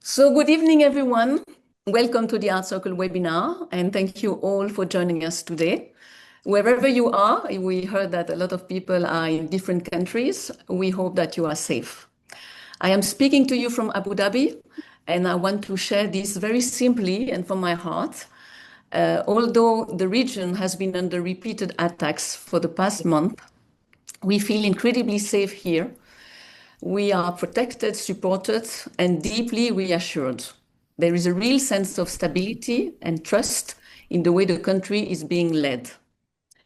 So good evening, everyone. Welcome to the Art Circle webinar, and thank you all for joining us today. Wherever you are, we heard that a lot of people are in different countries. We hope that you are safe. I am speaking to you from Abu Dhabi, and I want to share this very simply and from my heart. Although the region has been under repeated attacks for the past month, we feel incredibly safe here. We are protected, supported, and deeply reassured. There is a real sense of stability and trust in the way the country is being led.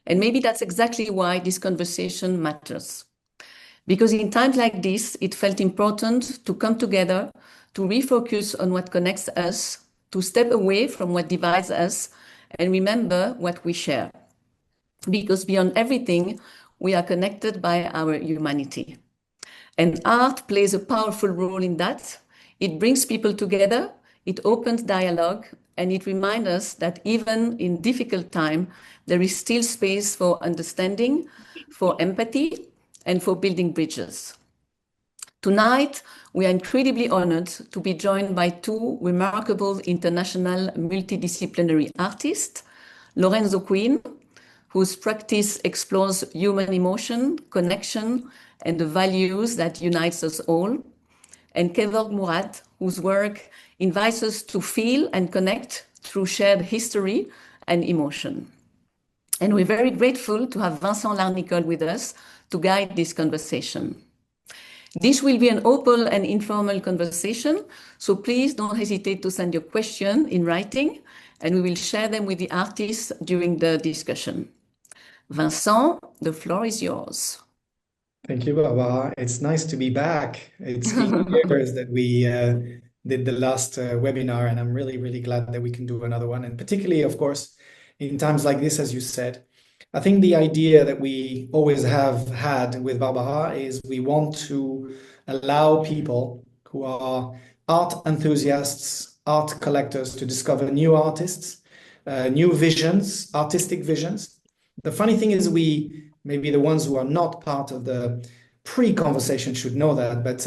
And maybe that's exactly why this conversation matters. Because in times like this, it felt important to come together, to refocus on what connects us, to step away from what divides us, and remember what we share. Because beyond everything, we are connected by our humanity. And art plays a powerful role in that. It brings people together, it opens dialogue, and it reminds us that even in difficult time, there is still space for understanding, for empathy, and for building bridges. Tonight, we are incredibly honored to be joined by two remarkable international multidisciplinary artists, Lorenzo Quinn, whose practice explores human emotion, connection, and the values that unites us all, and Kevork Mourad, whose work invites us to feel and connect through shared history and emotion. And we're very grateful to have Vincent Larnicol with us to guide this conversation. This will be an open and informal conversation, so please don't hesitate to send your question in writing, and we will share them with the artists during the discussion. Vincent, the floor is yours. Thank you, Barbara. It's nice to be back. It's been years that we did the last webinar, and I'm really, really glad that we can do another one. And particularly, of course, in times like this, as you said, I think the idea that we always have had with Barbara is we want to allow people who are art enthusiasts, art collectors to discover new artists, new visions, artistic visions. The funny thing is maybe the ones who are not part of the pre-conversation should know that, but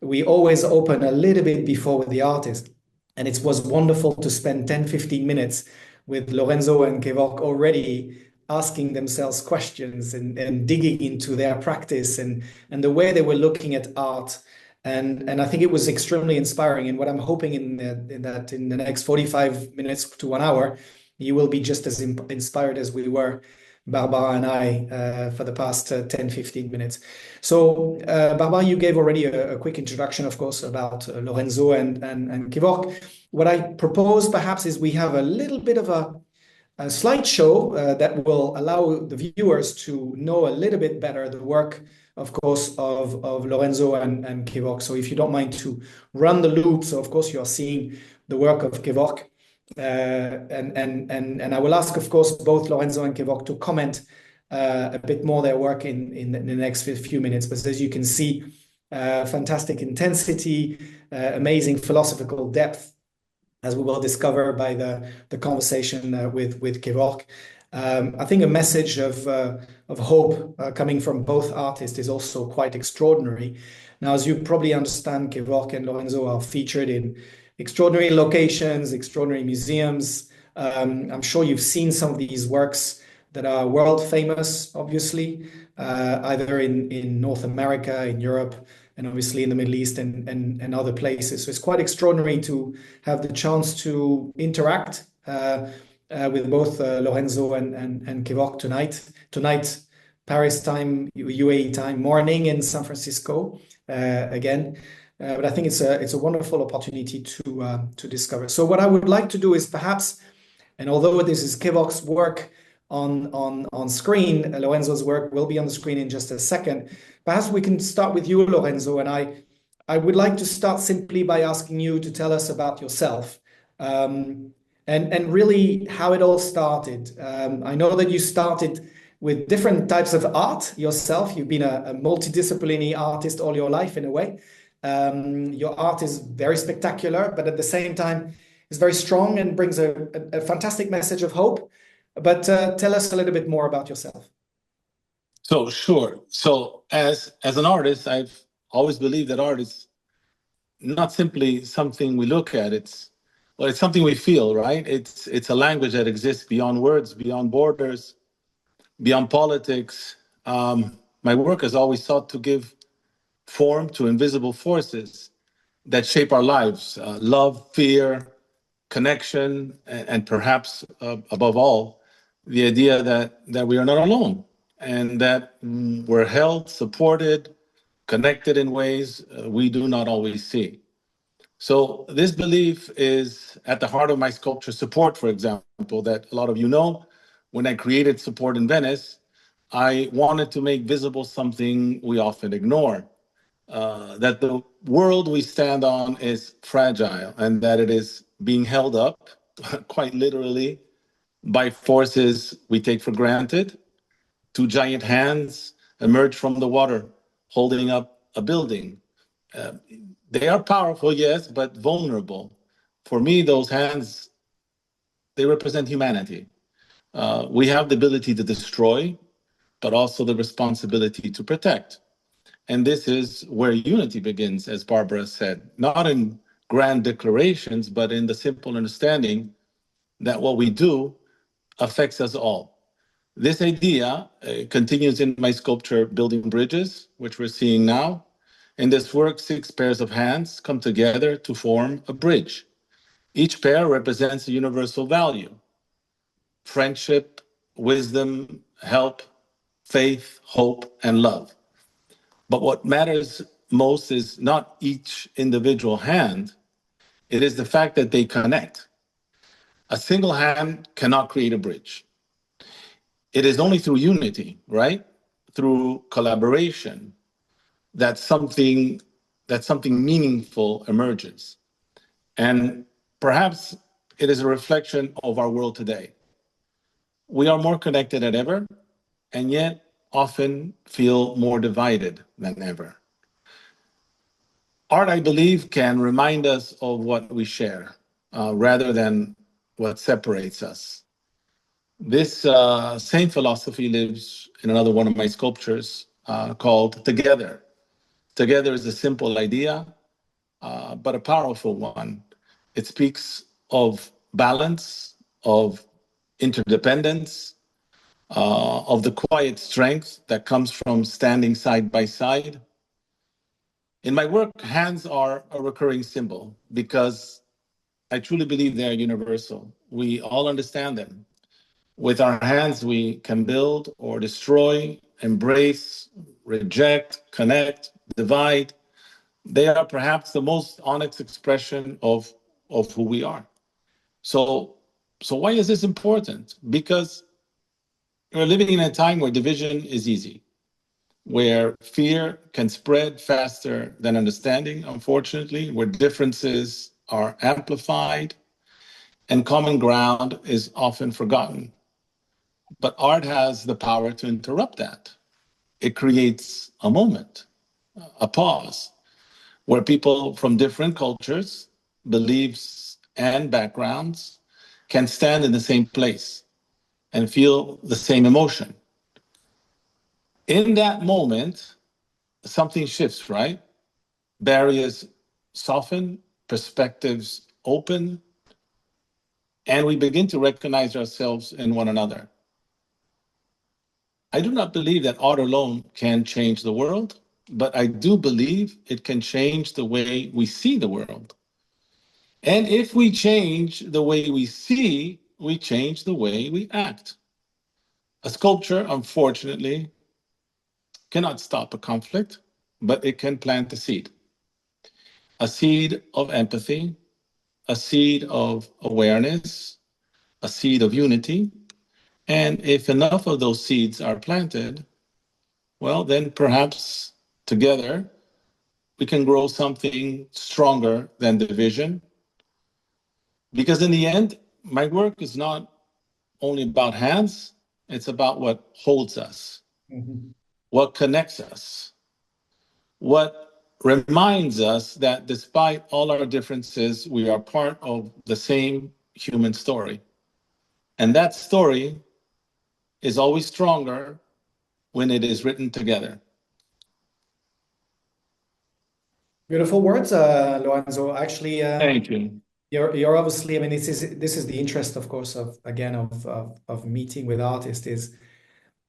we always open a little bit before with the artist. And it was wonderful to spend 10, 15 minutes with Lorenzo and Kevork already asking themselves questions and digging into their practice and the way they were looking at art. And I think it was extremely inspiring. And what I'm hoping in the next 45 minutes to 1 hour, you will be just as inspired as we were, Barbara and I, for the past 10, 15 minutes. So, Barbara, you gave already a quick introduction, of course, about Lorenzo and Kevork. What I propose perhaps is we have a little bit of a slideshow that will allow the viewers to know a little bit better the work, of course, of Lorenzo and Kevork. So if you don't mind to run the loop, so of course you are seeing the work of Kevork. And I will ask, of course, both Lorenzo and Kevork to comment a bit more their work in the next few minutes. But as you can see, fantastic intensity, amazing philosophical depth, as we will discover by the conversation with Kevork. I think a message of hope coming from both artists is also quite extraordinary. Now, as you probably understand, Kevork and Lorenzo are featured in extraordinary locations, extraordinary museums. I'm sure you've seen some of these works that are world famous, obviously, either in North America, in Europe, and obviously in the Middle East and other places. So it's quite extraordinary to have the chance to interact with both Lorenzo and Kevork tonight. Tonight, Paris time, UAE time, morning in San Francisco again. But I think it's a wonderful opportunity to discover. So what I would like to do is perhaps, and although this is Kevork's work on screen, Lorenzo's work will be on the screen in just a second. Perhaps we can start with you, Lorenzo, and I would like to start simply by asking you to tell us about yourself and really how it all started. I know that you started with different types of art yourself. You've been a multidisciplinary artist all your life in a way. Your art is very spectacular, but at the same time, it's very strong and brings a fantastic message of hope. But tell us a little bit more about yourself. So, sure. So as an artist, I've always believed that art is not simply something we look at. Well, it's something we feel, right? It's a language that exists beyond words, beyond borders, beyond politics. My work has always sought to give form to invisible forces that shape our lives: love, fear, connection, and perhaps above all, the idea that we are not alone and that we're held, supported, connected in ways we do not always see. So this belief is at the heart of my sculpture Support, for example, that a lot of you know. When I created Support in Venice, I wanted to make visible something we often ignore, that the world we stand on is fragile and that it is being held up, quite literally, by forces we take for granted. Two giant hands emerge from the water, holding up a building. Uh, they are powerful, yes, but vulnerable. For me, those hands, they represent humanity. We have the ability to destroy, but also the responsibility to protect. And this is where unity begins, as Barbara said, not in grand declarations, but in the simple understanding that what we do affects us all. This idea continues in my sculpture, Building Bridges, which we're seeing now. In this work, 6 pairs of hands come together to form a bridge. Each pair represents a universal value: friendship, wisdom, help, faith, hope, and love. But what matters most is not each individual hand, it is the fact that they connect. A single hand cannot create a bridge. It is only through unity, right? Through collaboration that something meaningful emerges. And perhaps it is a reflection of our world today. We are more connected than ever, and yet often feel more divided than ever. Art, I believe, can remind us of what we share rather than what separates us. This same philosophy lives in another one of my sculptures called Together. Together is a simple idea, but a powerful one. It speaks of balance, of interdependence, of the quiet strength that comes from standing side by side. In my work, hands are a recurring symbol because I truly believe they are universal. We all understand them. With our hands, we can build or destroy, embrace, reject, connect, divide. They are perhaps the most honest expression of who we are. So, so why is this important? Because we're living in a time where division is easy, where fear can spread faster than understanding, unfortunately, where differences are amplified and common ground is often forgotten. But art has the power to interrupt that. It creates a moment, a pause, where people from different cultures, beliefs, and backgrounds can stand in the same place and feel the same emotion. In that moment, something shifts, right? Barriers soften, perspectives open, and we begin to recognize ourselves in one another. I do not believe that art alone can change the world, but I do believe it can change the way we see the world. And if we change the way we see, we change the way we act. A sculpture, unfortunately, cannot stop a conflict, but it can plant a seed of empathy, a seed of awareness, a seed of unity. And if enough of those seeds are planted, well, then perhaps together we can grow something stronger than division. Because in the end, my work is not only about hands, it's about what holds us, what connects us, what reminds us that despite all our differences, we are part of the same human story. And that story is always stronger when it is written together. Beautiful words, Lorenzo. Actually, Thank you. you're obviously, I mean, this is the interest, of course, of meeting with artists is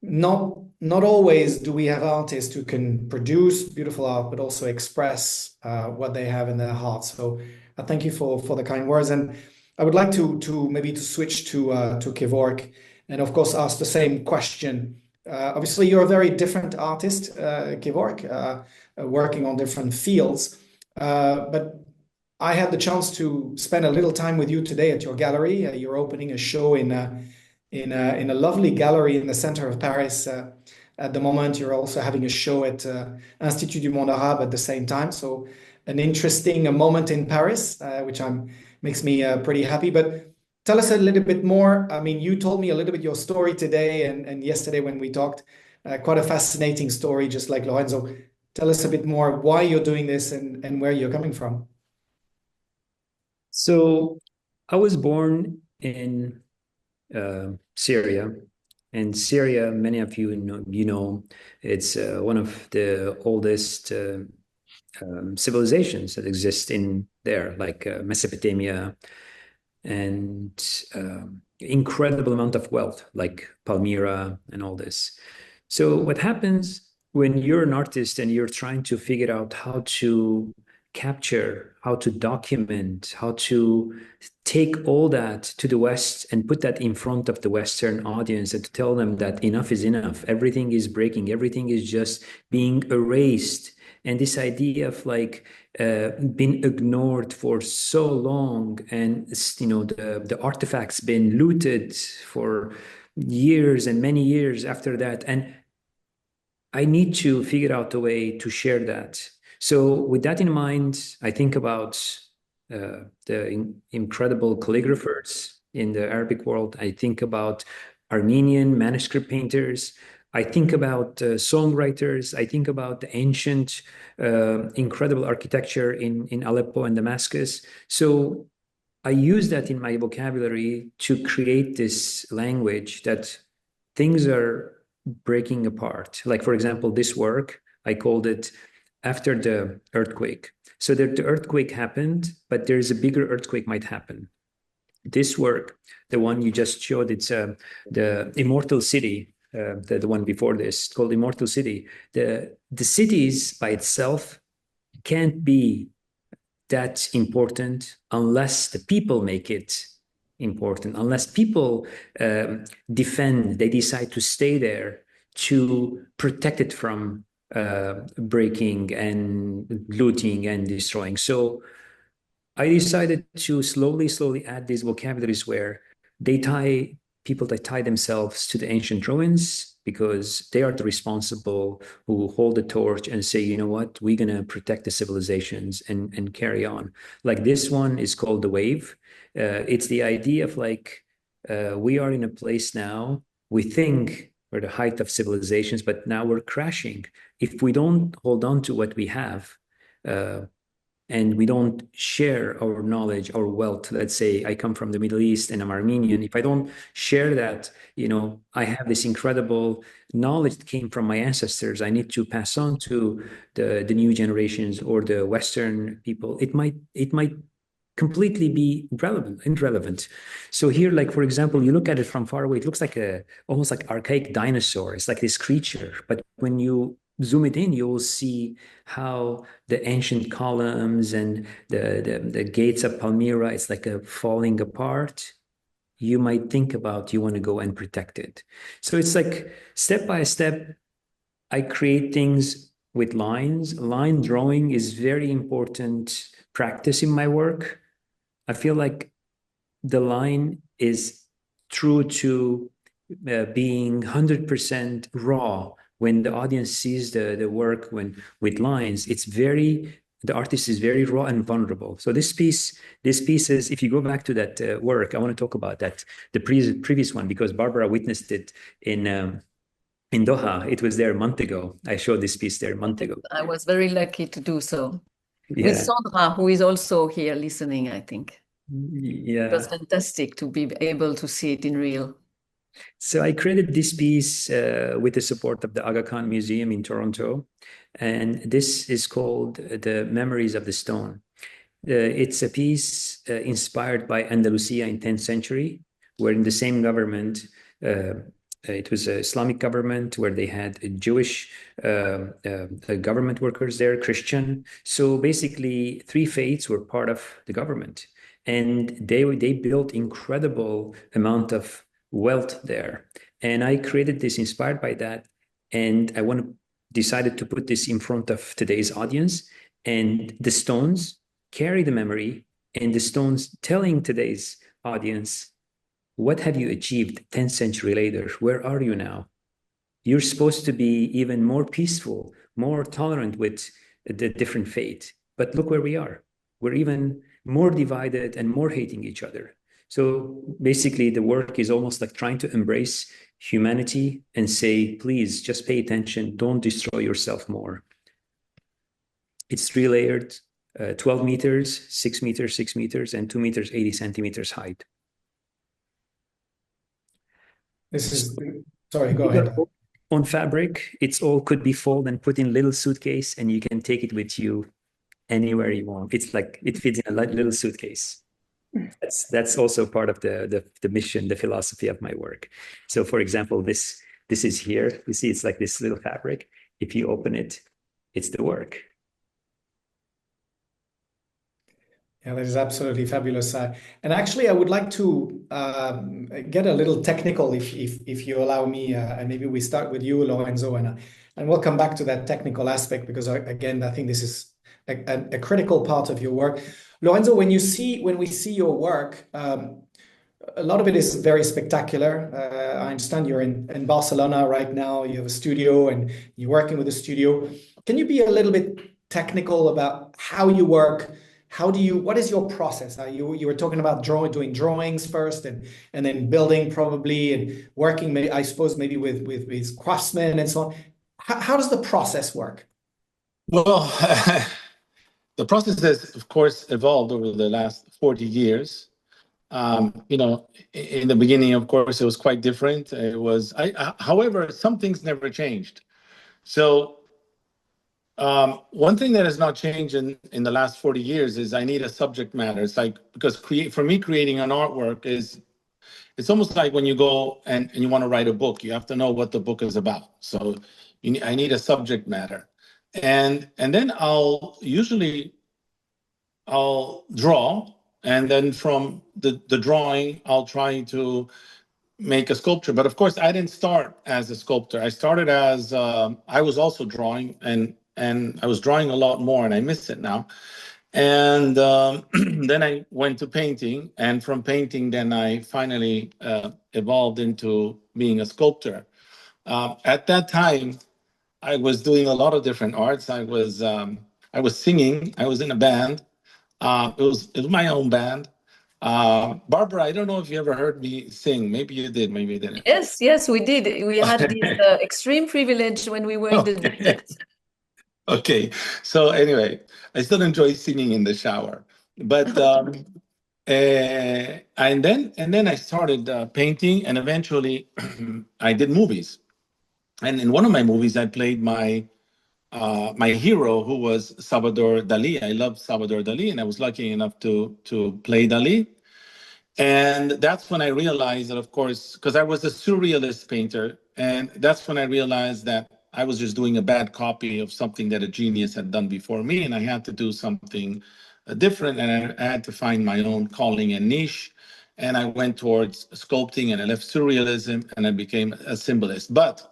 not always do we have artists who can produce beautiful art, but also express what they have in their hearts. So I thank you for the kind words, and I would like to maybe to switch to Kevork, and of course ask the same question. Obviously, you're a very different artist, Kevork, working on different fields, but I had the chance to spend a little time with you today at your gallery. You're opening a show in a lovely gallery in the center of Paris. At the moment, you're also having a show at Institut du Monde Arabe at the same time. So an interesting moment in Paris, which makes me pretty happy. But tell us a little bit more. I mean, you told me a little bit your story today and yesterday when we talked. Quite a fascinating story, just like Lorenzo. Tell us a bit more why you're doing this and where you're coming from. So I was born in Syria. And Syria, many of you know, it's one of the oldest civilizations that exist in there, like Mesopotamia, and incredible amount of wealth, like Palmyra and all this. So what happens when you're an artist and you're trying to figure out how to capture, how to document, how to take all that to the West and put that in front of the Western audience and to tell them that enough is enough. Everything is breaking. Everything is just being erased. And this idea of like been ignored for so long, and the artifacts been looted for years and many years after that. And I need to figure out a way to share that. So with that in mind, I think about the incredible calligraphers in the Arabic world. I think about Armenian manuscript painters. I think about songwriters. I think about the ancient, incredible architecture in Aleppo and Damascus. So I use that in my vocabulary to create this language that things are breaking apart. Like, for example, this work, I called it After the Earthquake. So that the earthquake happened, but there's a bigger earthquake might happen. This work, the one you just showed, it's the Immortal City, the one before this, called Immortal City. The cities by itself can't be that important unless the people make it important, unless people defend, they decide to stay there to protect it from breaking and looting and destroying. So I decided to slowly add these vocabularies where people that tie themselves to the ancient ruins because they are the responsible who hold the torch and say, you know what, we're going to protect the civilizations and carry on. Like this one is called The Wave. It's the idea of like, we are in a place now, we think we're the height of civilizations, but now we're crashing. If we don't hold on to what we have, and we don't share our knowledge, our wealth. Let's say I come from the Middle East and I'm Armenian. If I don't share that, I have this incredible knowledge that came from my ancestors. I need to pass on to the new generations or the Western people. It might completely be irrelevant. So here, like for example, you look at it from far away, it looks like almost like archaic dinosaur. It's like this creature, but when you zoom it in, you will see how the ancient columns and the gates of Palmyra, it's like a falling apart. You might think about you want to go and protect it. So it's like step by step, I create things with lines. Line drawing is very important practice in my work. I feel like the line is true to being 100% raw. When the audience sees the work with lines, the artist is very raw and vulnerable. So this piece is, if you go back to that work, I want to talk about that, the previous one, because Barbara witnessed it in Doha. It was there a month ago. I showed this piece there a month ago. I was very lucky to do so. Yeah. With Sandra, who is also here listening, I think. Yeah. It was fantastic to be able to see it in real. So I created this piece with the support of the Aga Khan Museum in Toronto, and this is called The Memories of the Stone. It's a piece inspired by Andalusia in 10th century, where in the same government, it was an Islamic government where they had Jewish government workers there, Christian. So basically, three faiths were part of the government, and they built incredible amount of wealth there. And I created this inspired by that, and decided to put this in front of today's audience. And the stones carry the memory, and the stones telling today's audience, what have you achieved 10th century later? Where are you now? You're supposed to be even more peaceful, more tolerant with the different faith. But look where we are. We're even more divided and more hating each other. So basically, the work is almost like trying to embrace humanity and say, please just pay attention. Don't destroy yourself more. It's three-layered, 12 meters, 6 meters, 6 meters, and 2 meters, 80 centimeters height. Sorry, go ahead. On fabric, it's all could be folded and put in little suitcase, and you can take it with you anywhere you want. It's like it fits in a little suitcase. That's also part of the mission, the philosophy of my work. So, for example, this is here. You see, it's like this little fabric. If you open it, it's the work. Yeah, that is absolutely fabulous. And actually, I would like to get a little technical, if you allow me. And maybe we start with you, Lorenzo, and we'll come back to that technical aspect because, again, I think this is a critical part of your work. Lorenzo, when we see your work, a lot of it is very spectacular. I understand you're in Barcelona right now. You have a studio and you're working with a studio. Can you be a little bit technical about how you work? What is your process? You were talking about doing drawings first and then building probably and working, I suppose, maybe with craftsmen and so on. How does the process work? Well, the process has, of course, evolved over the last 40 years. In the beginning, of course, it was quite different. However, some things never changed. So one thing that has not changed in the last 40 years is I need a subject matter. It's like, because for me, creating an artwork it's almost like when you go and you want to write a book, you have to know what the book is about. So I need a subject matter. And then I'll draw, and then from the drawing, I'll try to make a sculpture. But of course, I didn't start as a sculptor. I started as I was also drawing, and I was drawing a lot more, and I miss it now. And then I went to painting, and from painting, then I finally evolved into being a sculptor. At that time, I was doing a lot of different arts. I was singing. I was in a band. It was my own band. Barbara, I don't know if you ever heard me sing. Maybe you did, maybe you didn't. Yes, we did. We had this extreme privilege when we were in the desert. Okay, so anyway, I still enjoy singing in the shower, but and then I started painting, and eventually I did movies. And in one of my movies, I played my hero, who was Salvador Dali. I loved Salvador Dali, and I was lucky enough to play Dali. And that's when I realized that, of course, because I was a surrealist painter, and that's when I realized that I was just doing a bad copy of something that a genius had done before me, and I had to do something different, and I had to find my own calling and niche. And I went towards sculpting, and I left surrealism, and I became a symbolist. But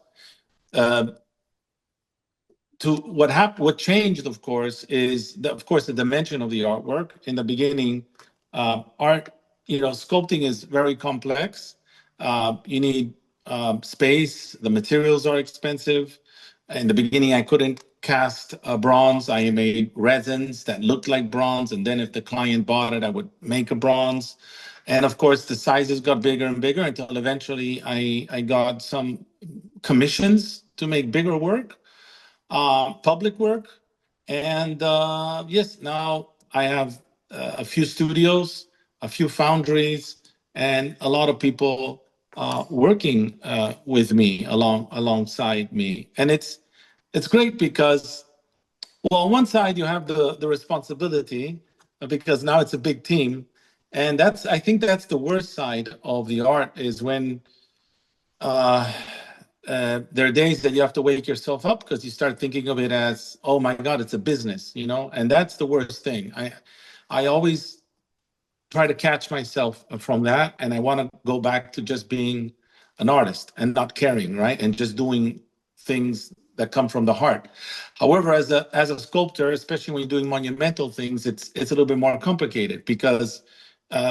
what changed, of course, is the dimension of the artwork. In the beginning, art, sculpting is very complex. You need space. The materials are expensive. In the beginning, I couldn't cast bronze. I made resins that looked like bronze, and then if the client bought it, I would make a bronze. And of course, the sizes got bigger and bigger until eventually I got some commissions to make bigger work, public work. And yes, now I have a few studios, a few foundries, and a lot of people working with me alongside me, and it's great because, well, on one side you have the responsibility because now it's a big team, and I think that's the worst side of the art is when there are days that you have to wake yourself up because you start thinking of it as, oh my God, it's a business, and that's the worst thing. I always try to catch myself from that, and I want to go back to just being an artist and not caring, right? And just doing things that come from the heart. However, as a sculptor, especially when you're doing monumental things, it's a little bit more complicated because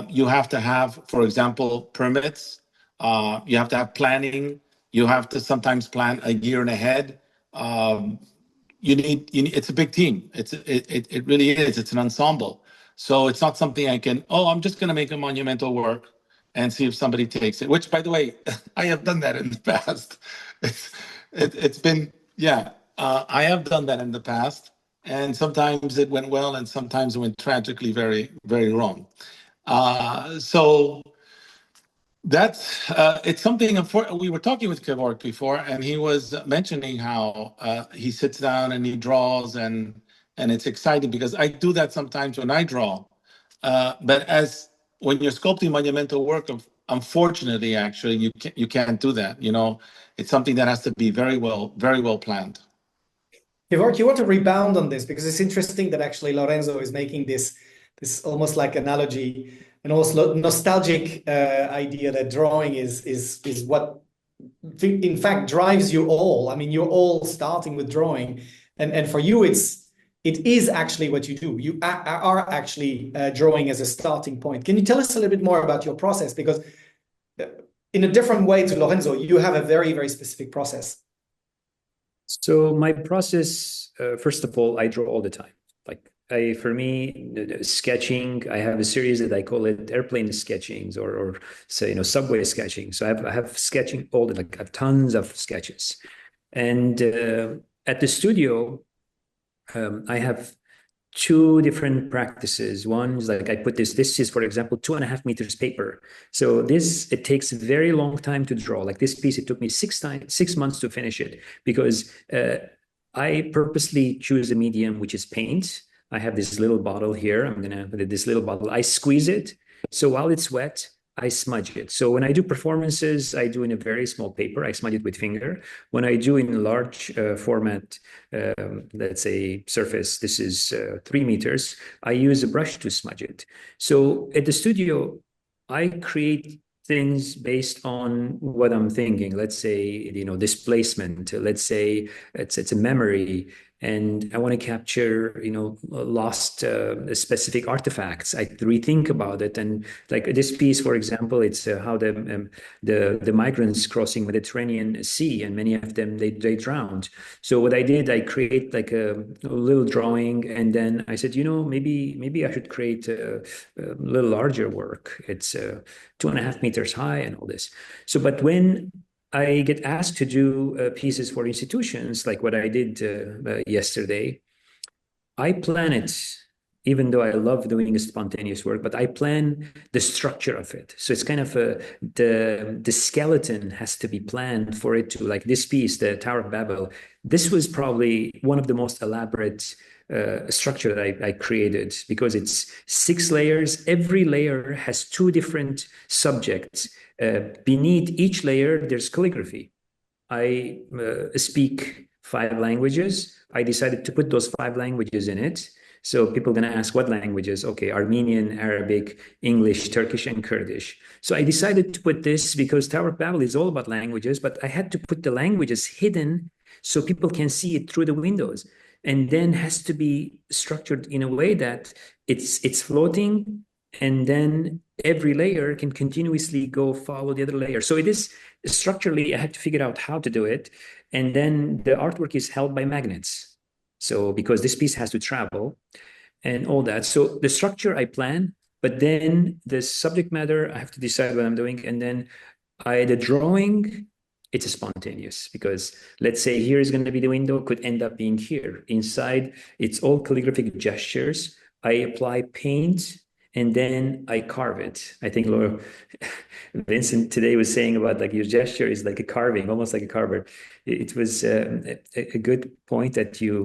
you have to have, for example, permits. You have to have planning. You have to sometimes plan a year and ahead. You need it's a big team. It really is. It's an ensemble. So it's not something I'm just going to make a monumental work and see if somebody takes it, which, by the way, I have done that in the past. It's been, yeah, I have done that in the past. And sometimes it went well and sometimes it went tragically very, very wrong. So that's it's something. We were talking with Kevork before, and he was mentioning how he sits down and he draws, and it's exciting because I do that sometimes when I draw. But when you're sculpting monumental work, unfortunately, actually, you can't do that. It's something that has to be very well planned. Kevork, you want to rebound on this because it's interesting that actually Lorenzo is making this almost like analogy, an almost nostalgic idea that drawing is what in fact drives you all. I mean, you're all starting with drawing, and for you it is actually what you do. You are actually drawing as a starting point. Can you tell us a little bit more about your process? Because in a different way to Lorenzo, you have a very, very specific process. So my process, first of all, I draw all the time. For me, sketching, I have a series that I call it airplane sketchings or say, subway sketching. So I have sketching I have tons of sketches. And at the studio, I have two different practices. One is I put this is, for example, 2.5 meters paper. So it takes a very long time to draw. Like this piece, it took me 6 months to finish it because I purposely choose a medium, which is paint. I have this little bottle here. I'm going to put this little bottle. I squeeze it. So while it's wet, I smudge it. So when I do performances, I do in a very small paper. I smudge it with finger. When I do in large format, let's say surface, this is 3 meters, I use a brush to smudge it. So at the studio, I create things based on what I'm thinking. Let's say, displacement. Let's say it's a memory. And I want to capture, lost specific artifacts. I rethink about it, and like this piece, for example, it's how the migrants crossing Mediterranean Sea, and many of them they drowned. So what I did, I create like a little drawing, and then I said, maybe I should create a little larger work. It's 2.5 meters high and all this. So, but when I get asked to do pieces for institutions, like what I did yesterday, I plan it, even though I love doing spontaneous work, but I plan the structure of it. So it's kind of the skeleton has to be planned for it to, like this piece, the Tower of Babel. This was probably one of the most elaborate structure that I created because it's 6 layers. Every layer has 2 different subjects. Beneath each layer, there's calligraphy. I speak 5 languages. I decided to put those 5 languages in it. So people are going to ask what languages? Okay, Armenian, Arabic, English, Turkish, and Kurdish. So I decided to put this because Tower of Babel is all about languages, but I had to put the languages hidden so people can see it through the windows. And then has to be structured in a way that it's floating, and then every layer can continuously go follow the other layer. So it is structurally, I had to figure out how to do it. And then the artwork is held by magnets. So because this piece has to travel and all that. So the structure I plan, but then the subject matter, I have to decide what I'm doing. And then the drawing, it's a spontaneous, because let's say here is going to be the window, could end up being here. Inside, it's all calligraphic gestures. I apply paint, and then I carve it. I think Laura, Vincent today was saying about like your gesture is like a carving, almost like a carver. It was a good point that you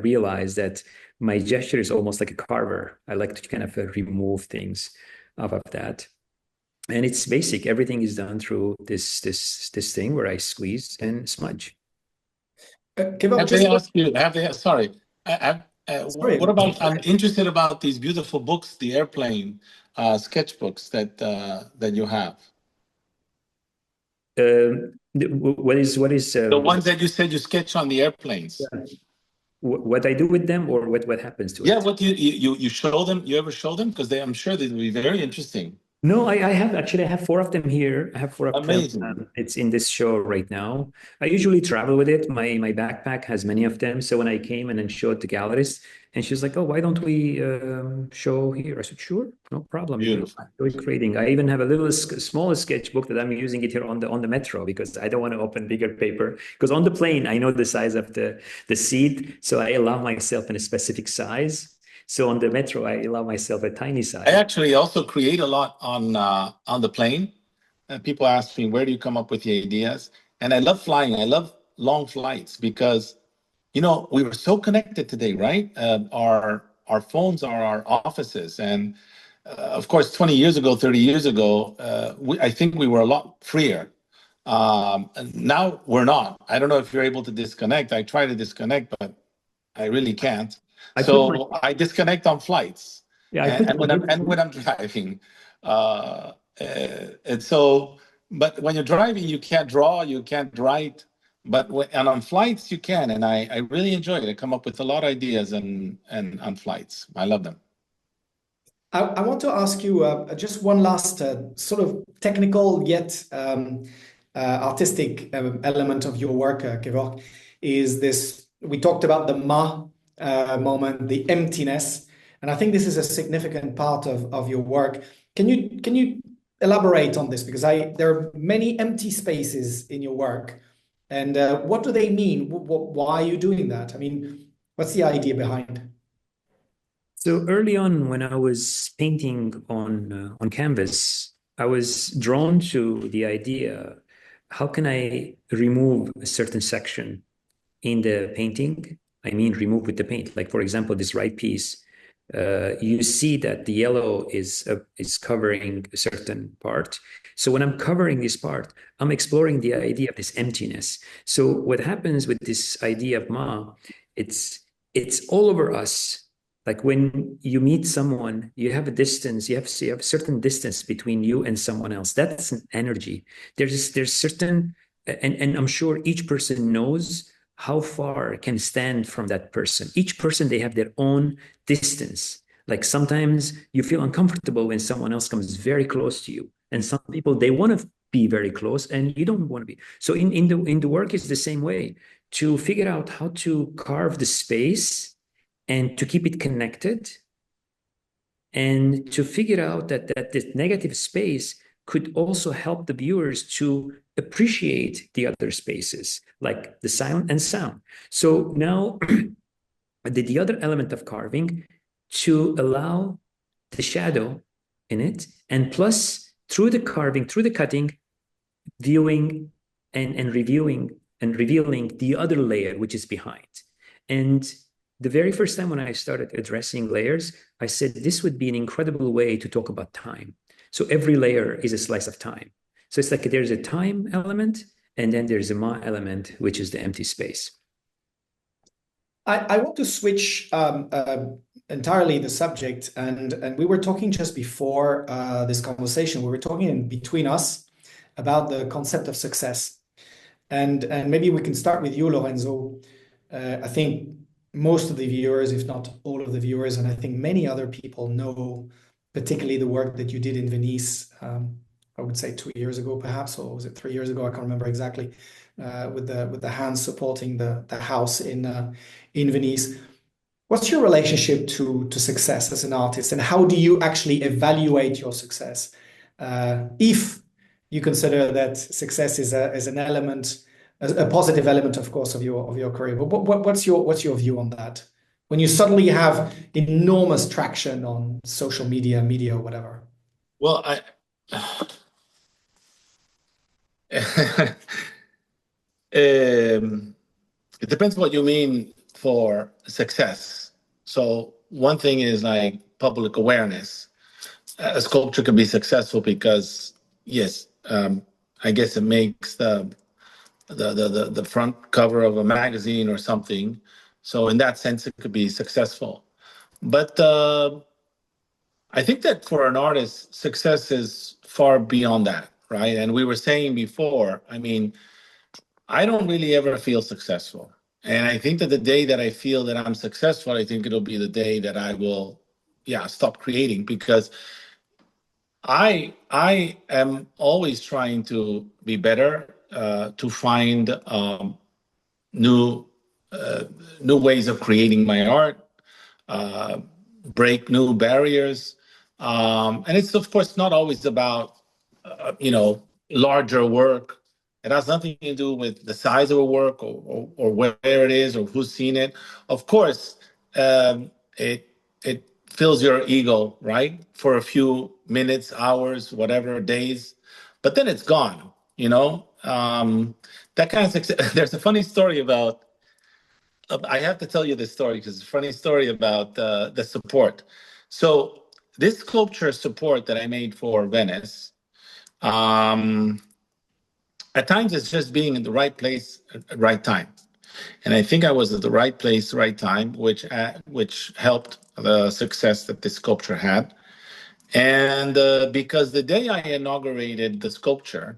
realized that my gesture is almost like a carver. I like to kind of remove things off of that. And it's basic. Everything is done through this thing where I squeeze and smudge. Kevork, Have they asked you? Have they? Sorry. sorry. What about? I'm interested about these beautiful books, the airplane sketchbooks that you have. What is The ones that you said you sketch on the airplanes. what I do with them, or what happens to it? Yeah, what you show them? You ever show them? Because I'm sure they will be very interesting. No, I have 4 of them here. I have 4 of them. Amazing. It's in this show right now. I usually travel with it. My backpack has many of them. So when I came and then showed the gallerist, and she's like, "Oh, why don't we show here?" I said, "Sure, no problem." Beautiful. I enjoy creating. I even have a little smaller sketchbook that I'm using it here on the metro because I don't want to open bigger paper. Because on the plane, I know the size of the seat, so I allow myself in a specific size. So on the metro, I allow myself a tiny size. I actually also create a lot on the plane. People ask me, where do you come up with the ideas? And I love flying. I love long flights because, we were so connected today, right? Our phones are our offices. And of course, 20 years ago, 30 years ago, I think we were a lot freer. And now we're not. I don't know if you're able to disconnect. I try to disconnect, but I really can't. So I disconnect on flights. Yeah, and when I'm driving. And so, but when you're driving, you can't draw, you can't write. But on flights, you can. And I really enjoy it. I come up with a lot of ideas and on flights. I love them. I want to ask you just one last sort of technical yet artistic element of your work, Kevork, is this. We talked about the ma moment, the emptiness, and I think this is a significant part of your work. Can you elaborate on this? Because there are many empty spaces in your work, and what do they mean? Why are you doing that? I mean, what's the idea behind? So early on, when I was painting on canvas, I was drawn to the idea: how can I remove a certain section in the painting? I mean, remove with the paint. Like for example, this right piece, you see that the yellow is covering a certain part. So when I'm covering this part, I'm exploring the idea of this emptiness. So what happens with this idea of ma? It's all over us. Like when you meet someone, you have a distance, you have a certain distance between you and someone else. That's an energy. There's certain, and I'm sure each person knows how far can stand from that person. Each person, they have their own distance. Like sometimes you feel uncomfortable when someone else comes very close to you. And some people, they want to be very close and you don't want to be. So in the work, it's the same way. To figure out how to carve the space and to keep it connected, and to figure out that this negative space could also help the viewers to appreciate the other spaces, like the silent and sound. So now the other element of carving, to allow the shadow in it, and plus through the carving, through the cutting, viewing and reviewing and revealing the other layer which is behind. And the very first time when I started addressing layers, I said this would be an incredible way to talk about time. So every layer is a slice of time. So it's like there's a time element, and then there's a ma element, which is the empty space. I want to switch entirely the subject, and we were talking just before this conversation. We were talking in between us about the concept of success, and maybe we can start with you, Lorenzo. I think most of the viewers, if not all of the viewers, and I think many other people know, particularly the work that you did in Venice. I would say 2 years ago, perhaps, or was it 3 years ago? I can't remember exactly. With the hands supporting the house in Venice. What's your relationship to success as an artist, and how do you actually evaluate your success? If you consider that success is an element, a positive element, of course, of your career. But what's your view on that? when you suddenly have enormous traction on social media, or whatever? Well, it depends what you mean for success. So one thing is like public awareness. A sculpture can be successful because, yes, I guess it makes the front cover of a magazine or something. So in that sense, it could be successful. But I think that for an artist, success is far beyond that, right? And we were saying before, I mean, I don't really ever feel successful. And I think that the day that I feel that I'm successful, I think it'll be the day that I will, yeah, stop creating, because I am always trying to be better, to find new new ways of creating my art, uh, break new barriers, and it's of course not always about larger work. It has nothing to do with the size of a work, or where it is, or who's seen it. Of course, it fills your ego, right, for a few minutes, hours, whatever, days, but then it's gone. That kind of success. There's a funny story about. I have to tell you this story because it's a funny story about the support. So this sculpture support that I made for Venice. At times it's just being in the right place at the right time. And I think I was at the right place, right time, which helped the success that this sculpture had. And because the day I inaugurated the sculpture,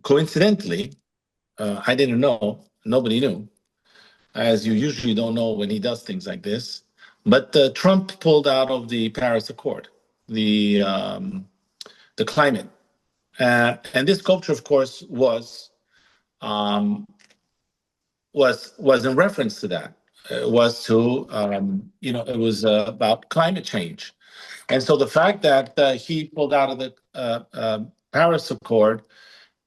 coincidentally, I didn't know, nobody knew, as you usually don't know when he does things like this. But Trump pulled out of the Paris Accord, the climate. And this sculpture, of course, um, was in reference to that. It was to it was about climate change, and so the fact that he pulled out of the Paris Accord,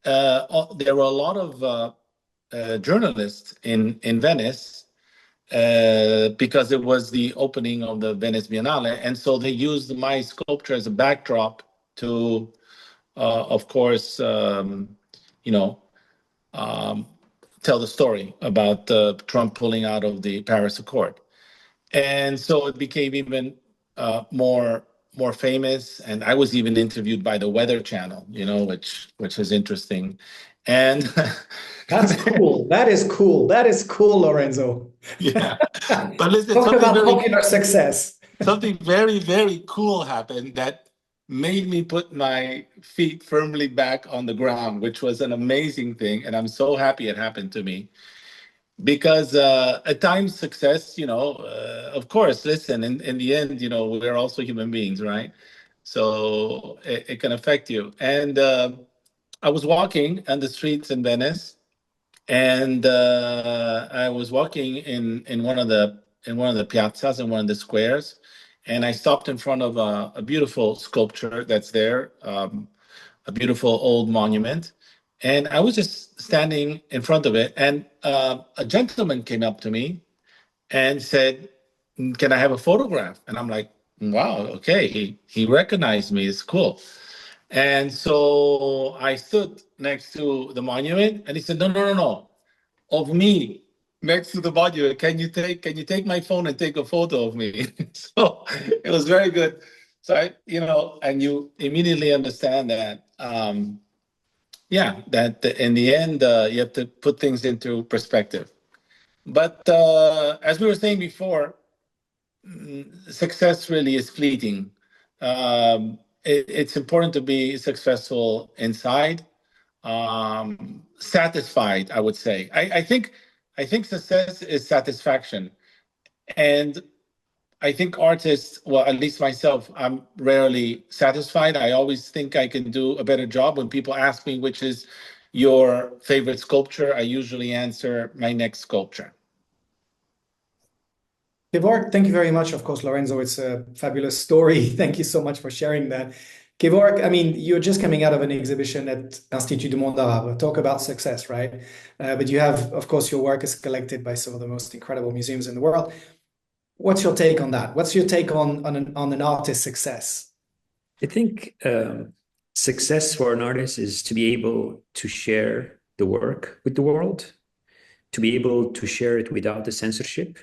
there were a lot of journalists in Venice, because it was the opening of the Venice Biennale, and so they used my sculpture as a backdrop to, of course, um, tell the story about Trump pulling out of the Paris Accord. And so it became even more famous. And I was even interviewed by the Weather Channel, which is interesting. And That's cool. That is cool. That is cool, Lorenzo. yeah, but listen, Talk about popular success. something very, very cool happened that made me put my feet firmly back on the ground, which was an amazing thing. And I'm so happy it happened to me, because at times success, of course, listen, in the end, we're also human beings, right? So it can affect you. And I was walking on the streets in Venice, and I was walking in one of the piazzas, in one of the squares, and I stopped in front of a beautiful sculpture that's there, a beautiful old monument, and I was just standing in front of it, and a gentleman came up to me and said, "Can I have a photograph?" And I'm like, "Wow, okay." He recognized me. It's cool. And so I stood next to the monument, and he said, "No, no, no, no, of me next to the monument. Can you take my phone and take a photo of me?" So it was very good. So and you immediately understand that, that in the end, you have to put things into perspective. But as we were saying before, success really is fleeting. It's important to be successful inside, satisfied, I would say. I think success is satisfaction. And I think artists, well, at least myself, I'm rarely satisfied. I always think I can do a better job. When people ask me which is your favorite sculpture, I usually answer my next sculpture. Kevork, thank you very much. Of course, Lorenzo, it's a fabulous story. Thank you so much for sharing that. Kevork, I mean, you're just coming out of an exhibition at Institut du Monde Arabe. Talk about success, right? But you have, of course, your work is collected by some of the most incredible museums in the world. What's your take on that? What's your take on an artist's success? I think success for an artist is to be able to share the work with the world, to be able to share it without the censorship,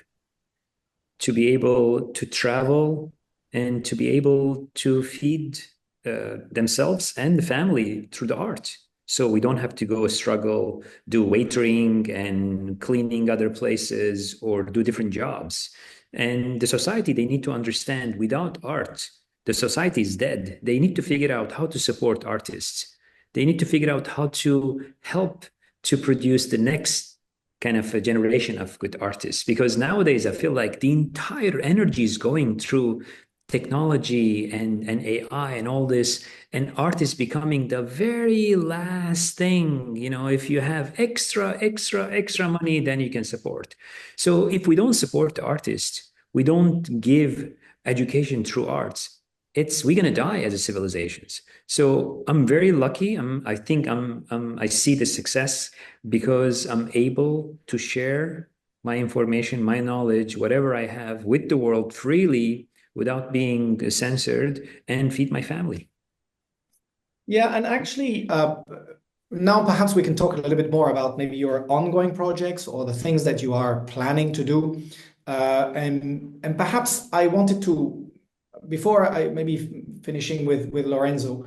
to be able to travel, and to be able to feed themselves and the family through the art. So we don't have to go struggle, do waitering and cleaning other places or do different jobs. And the society, they need to understand without art, the society is dead. They need to figure out how to support artists. They need to figure out how to help to produce the next kind of a generation of good artists. Because nowadays, I feel like the entire energy is going through technology and AI and all this, and art is becoming the very last thing. You know, if you have extra money, then you can support. So if we don't support the artists, we don't give education through arts, we're gonna die as a civilizations. So I'm very lucky. I think I see the success because I'm able to share my information, my knowledge, whatever I have with the world freely without being censored and feed my family. Yeah, and actually, now perhaps we can talk a little bit more about maybe your ongoing projects or the things that you are planning to do. And perhaps I wanted to, before I maybe finishing with Lorenzo,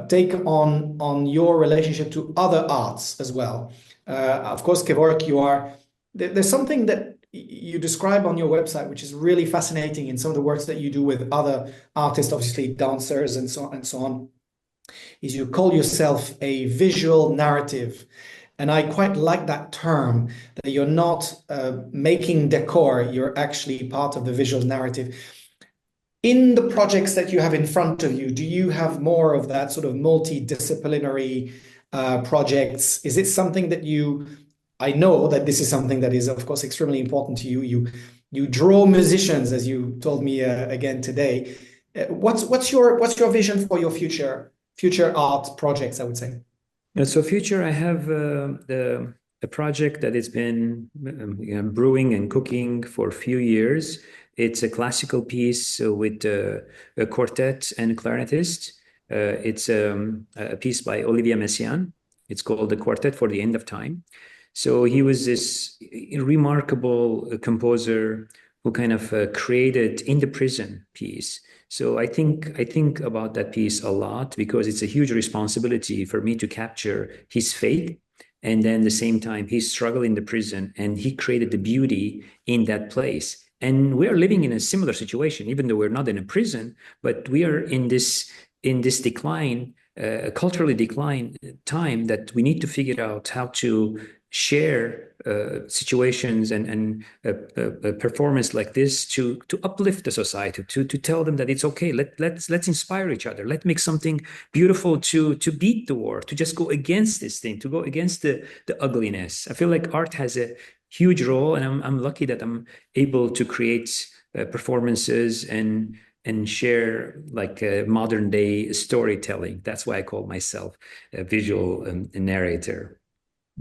take on your relationship to other arts as well. Of course, Kevork, there's something that you describe on your website, which is really fascinating in some of the works that you do with other artists, obviously dancers and so on, is you call yourself a visual narrative. And I quite like that term, that you're not making decor, you're actually part of the visual narrative. In the projects that you have in front of you, do you have more of that sort of multidisciplinary projects? Is it something that I know that this is something that is, of course, extremely important to you. You draw musicians, as you told me again today. What's your vision for your future art projects, I would say? So future, I have a project that has been brewing and cooking for a few years. It's a classical piece with a quartet and clarinetist. It's a piece by Olivier Messiaen. It's called The Quartet for the End of Time. So he was this remarkable composer who kind of created In the Prison piece. So I think about that piece a lot because it's a huge responsibility for me to capture his faith, and then at the same time he's struggling in the prison, and he created the beauty in that place. And we are living in a similar situation, even though we're not in a prison, but we are in this decline, culturally decline time, that we need to figure out how to share situations and performance like this to uplift the society, to tell them that it's okay. Let's inspire each other. Let's make something beautiful to beat the war, to just go against this thing, to go against the ugliness. I feel like art has a huge role, and I'm lucky that I'm able to create performances and share like a modern day storytelling. That's why I call myself a visual narrator.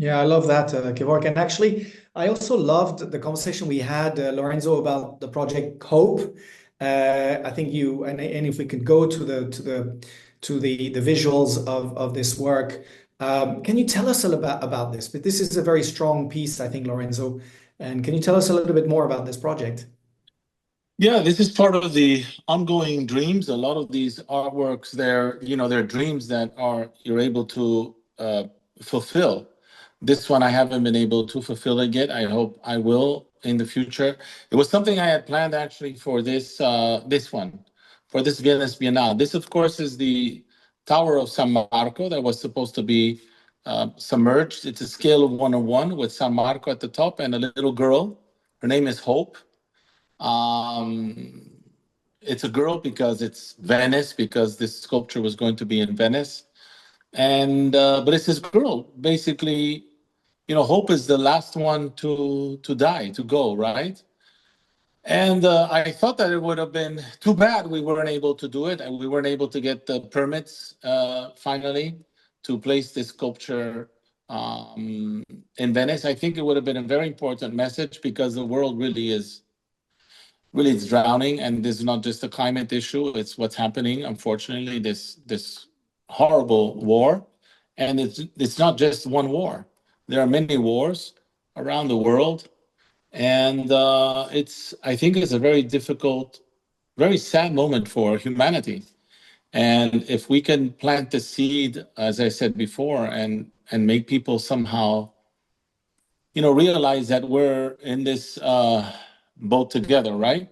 Yeah, I love that, Kevork. And actually, I also loved the conversation we had, Lorenzo, about the project Hope. I think and if we could go to the visuals of this work, can you tell us a little about this? But this is a very strong piece, I think, Lorenzo. And can you tell us a little bit more about this project? Yeah, this is part of the ongoing dreams. A lot of these artworks, they're dreams that you're able to fulfill. This one I haven't been able to fulfill it yet. I hope I will in the future. It was something I had planned actually for this one, for this Venice Biennale. This, of course, is the Tower of San Marco that was supposed to be submerged. It's a scale of 1:1 with San Marco at the top and a little girl. Her name is Hope. It's a girl because it's Venice, because this sculpture was going to be in Venice. And but it's this girl, basically. Hope is the last one to die, to go, right? And I thought that it would have been too bad we weren't able to do it, and we weren't able to get the permits finally to place this sculpture in Venice. I think it would have been a very important message because the world really is drowning, and this is not just a climate issue; it's what's happening. Unfortunately, this horrible war, and it's not just one war. There are many wars around the world, and I think it's a very difficult, very sad moment for humanity. And if we can plant the seed, as I said before, and make people somehow, realize that we're in this boat together, right?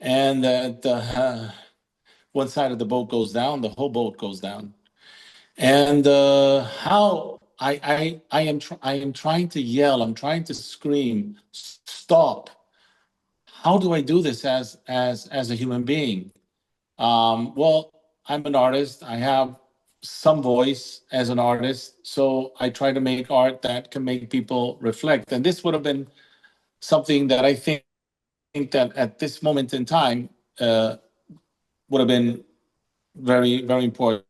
And that one side of the boat goes down, the whole boat goes down. And how I am trying to yell, I'm trying to scream, stop. How do I do this as a human being? Well, I'm an artist. I have some voice as an artist, so I try to make art that can make people reflect. And this would have been something that I think that at this moment in time would have been very, very important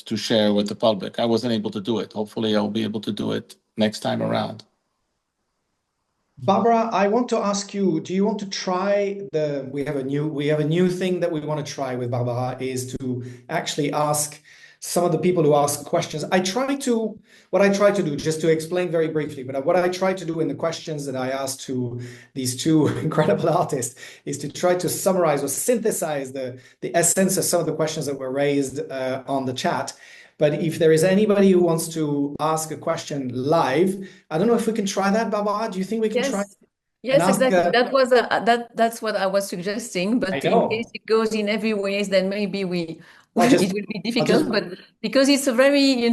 to share with the public. I wasn't able to do it. Hopefully, I'll be able to do it next time around. Barbara, I want to ask you, do you want to try we have a new thing that we want to try with Barbara is to actually ask some of the people who ask questions. What I try to do, just to explain very briefly, but what I try to do in the questions that I ask to these two incredible artists is to try to summarize or synthesize the essence of some of the questions that were raised on the chat. But if there is anybody who wants to ask a question live, I don't know if we can try that, Barbara. Do you think we can try? Yes, exactly. That's what I was suggesting. But in case it goes in every ways, then maybe it will be difficult. But because it's a very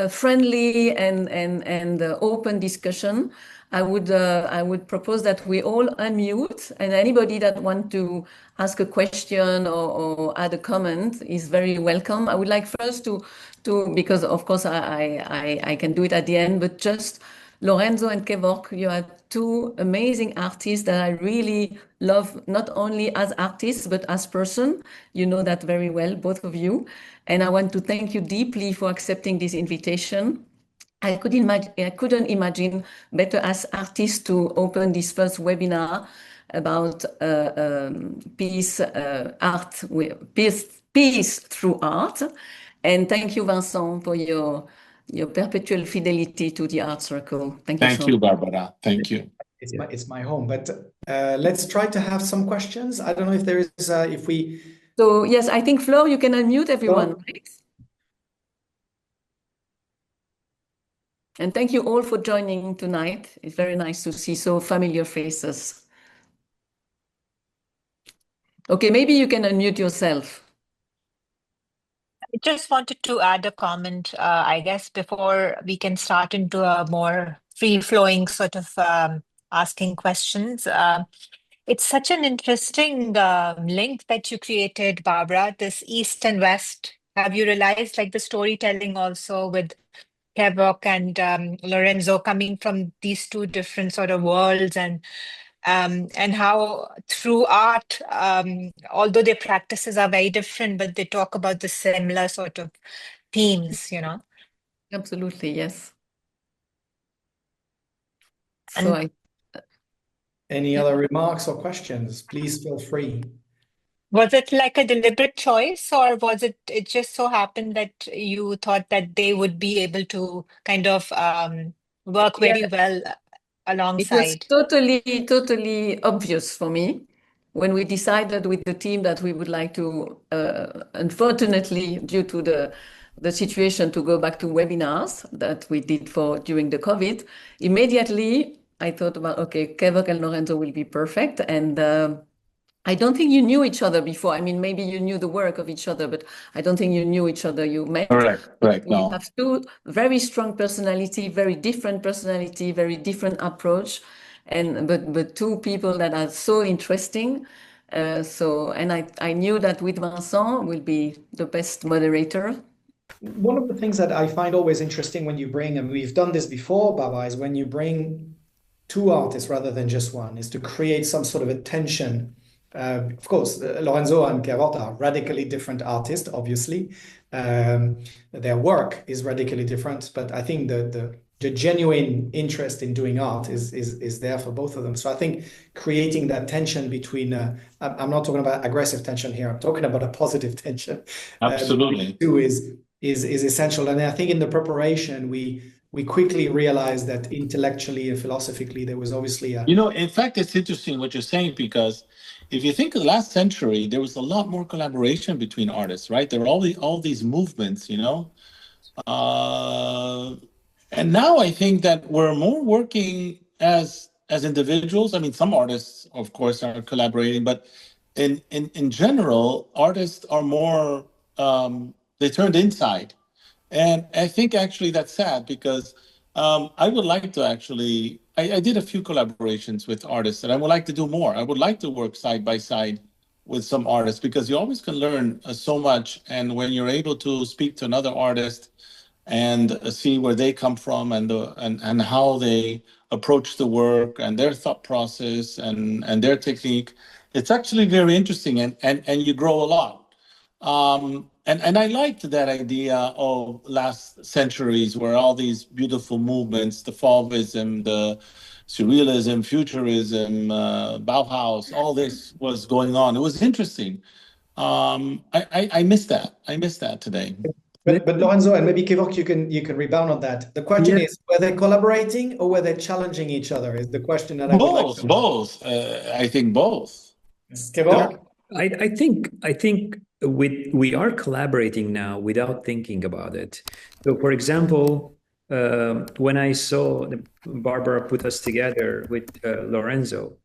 friendly and open discussion, I would propose that we all unmute, and anybody that want to ask a question or add a comment is very welcome. I would like first to because of course I can do it at the end, but just Lorenzo and Kevork, you are two amazing artists that I really love, not only as artists, but as person. You know that very well, both of you. And I want to thank you deeply for accepting this invitation. I couldn't imagine better as artists to open this first webinar about peace, peace through art. And thank you, Vincent, for your perpetual fidelity to the art circle. Thank you so much. Thank you, Barbara. Thank you. It's my home. But let's try to have some questions. I don't know if there is So yes, I think Flo, you can unmute everyone, right? And thank you all for joining tonight. It's very nice to see so familiar faces. Okay, maybe you can unmute yourself. I just wanted to add a comment, I guess, before we can start into a more free-flowing sort of asking questions. It's such an interesting link that you created, Barbara, this East and West. Have you realized like the storytelling also with Kevork and Lorenzo coming from these two different sort of worlds and how through art, although their practices are very different, but they talk about the similar sort of themes, Absolutely, yes. So any other remarks or questions? Please feel free. Was it like a deliberate choice, or was it just so happened that you thought that they would be able to kind of work very well alongside? It was totally obvious for me when we decided with the team that we would like to, unfortunately, due to the situation, to go back to webinars that we did during the COVID. Immediately, I thought about, okay, Kevork and Lorenzo will be perfect. And I don't think you knew each other before. I mean, maybe you knew the work of each other, but I don't think you knew each other. You met. Correct. You have two very strong personality, very different personality, very different approach, but two people that are so interesting. I knew that with Vincent will be the best moderator. One of the things that I find always interesting when you bring, and we've done this before, Baba, is when you bring two artists rather than just one, is to create some sort of a tension. Of course, Lorenzo and Kevork are radically different artists, obviously. Their work is radically different, but I think the genuine interest in doing art is there for both of them. So I think creating that tension between, I'm not talking about aggressive tension here, I'm talking about a positive tension. Absolutely. Is essential. And I think in the preparation, we quickly realized that intellectually and philosophically, there was obviously a... In fact, it's interesting what you're saying, because if you think of the last century, there was a lot more collaboration between artists, right? There were all these movements, and now I think that we're more working as individuals. I mean, some artists, of course, are collaborating, but in general, artists are more, they turned inside. And I think actually that's sad, because I would like to actually, I did a few collaborations with artists, and I would like to do more. I would like to work side by side with some artists, because you always can learn so much. And when you're able to speak to another artist and see where they come from, and how they approach the work, and their thought process, and their technique, it's actually very interesting, and you grow a lot. And I liked that idea of last centuries, where all these beautiful movements, the Fauvism, the Surrealism, Futurism, Bauhaus, all this was going on. It was interesting. I miss that. I miss that today. But Lorenzo, and maybe Kevork, you can rebound on that. The question is, were they collaborating or were they challenging each other? Is the question that I would like to... Both. I think both. Kevork? I think we are collaborating now without thinking about it. So, for example, when I saw Barbara put us together with Lorenzo,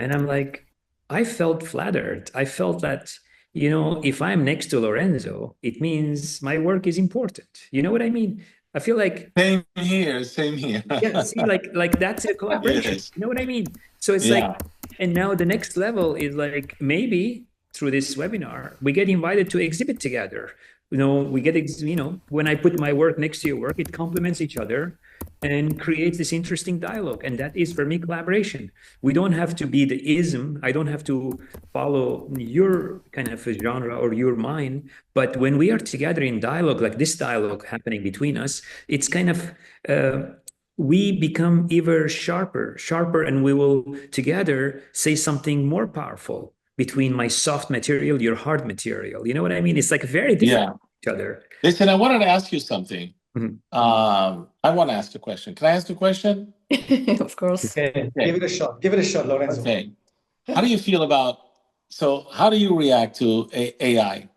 and I'm like, I felt flattered. I felt that, if I'm next to Lorenzo, it means my work is important. You know what I mean? I feel like same here. Yeah, see, like that's a collaboration. Yes. You know what I mean? So it's like, and now the next level is like, maybe through this webinar, we get invited to exhibit together. We get, when I put my work next to your work, it complements each other and creates this interesting dialogue. And that is, for me, collaboration. We don't have to be the ism. I don't have to follow your kind of a genre or your mind. But when we are together in dialogue, like this dialogue happening between us, it's kind of, we become ever sharper, and we will together say something more powerful between my soft material, your hard material. You know what I mean? It's like very different from each other. Listen, I wanted to ask you something. Mm-hmm. I want to ask a question. Can I ask a question? Of course. Okay. Give it a shot, Lorenzo. Okay. How do you feel about, how do you react to AI?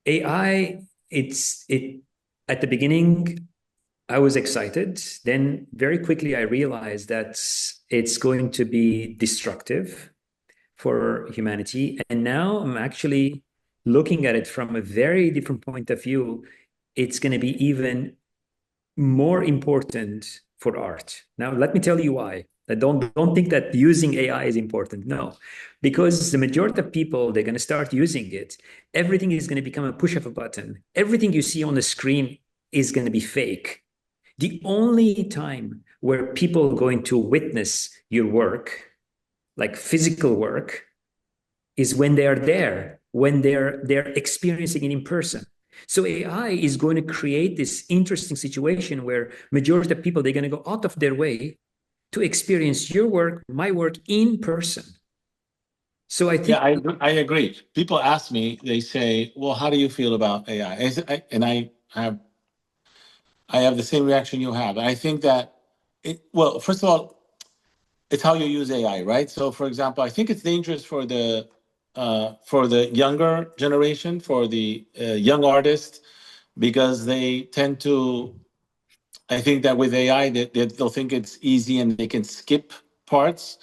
AI, at the beginning, I was excited. Then very quickly, I realized that it's going to be destructive for humanity. And now I'm actually looking at it from a very different point of view. It's going to be even more important for art. Now, let me tell you why. I don't think that using AI is important. No, because the majority of people, they're going to start using it. Everything is going to become a push of a button. Everything you see on the screen is going to be fake. The only time where people are going to witness your work, like physical work, is when they are there, when they're experiencing it in person. So AI is going to create this interesting situation where majority of people, they're going to go out of their way to experience your work, my work in person. So I think... Yeah, I agree. People ask me, they say, well, how do you feel about AI? And I have the same reaction you have. I think that, first of all, it's how you use AI, right? So, for example, I think it's dangerous for the younger generation, for the young artists, because they tend to, I think that with AI, they'll think it's easy and they can skip parts.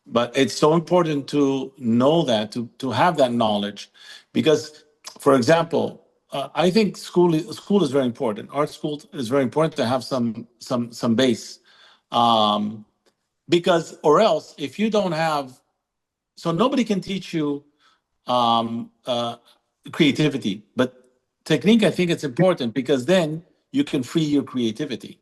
But it's so important to know that, to have that knowledge, because, for example, I think school is very important. Art school is very important to have some base, because, or else, if you don't have, so nobody can teach you creativity, but technique, I think it's important, because then you can free your creativity.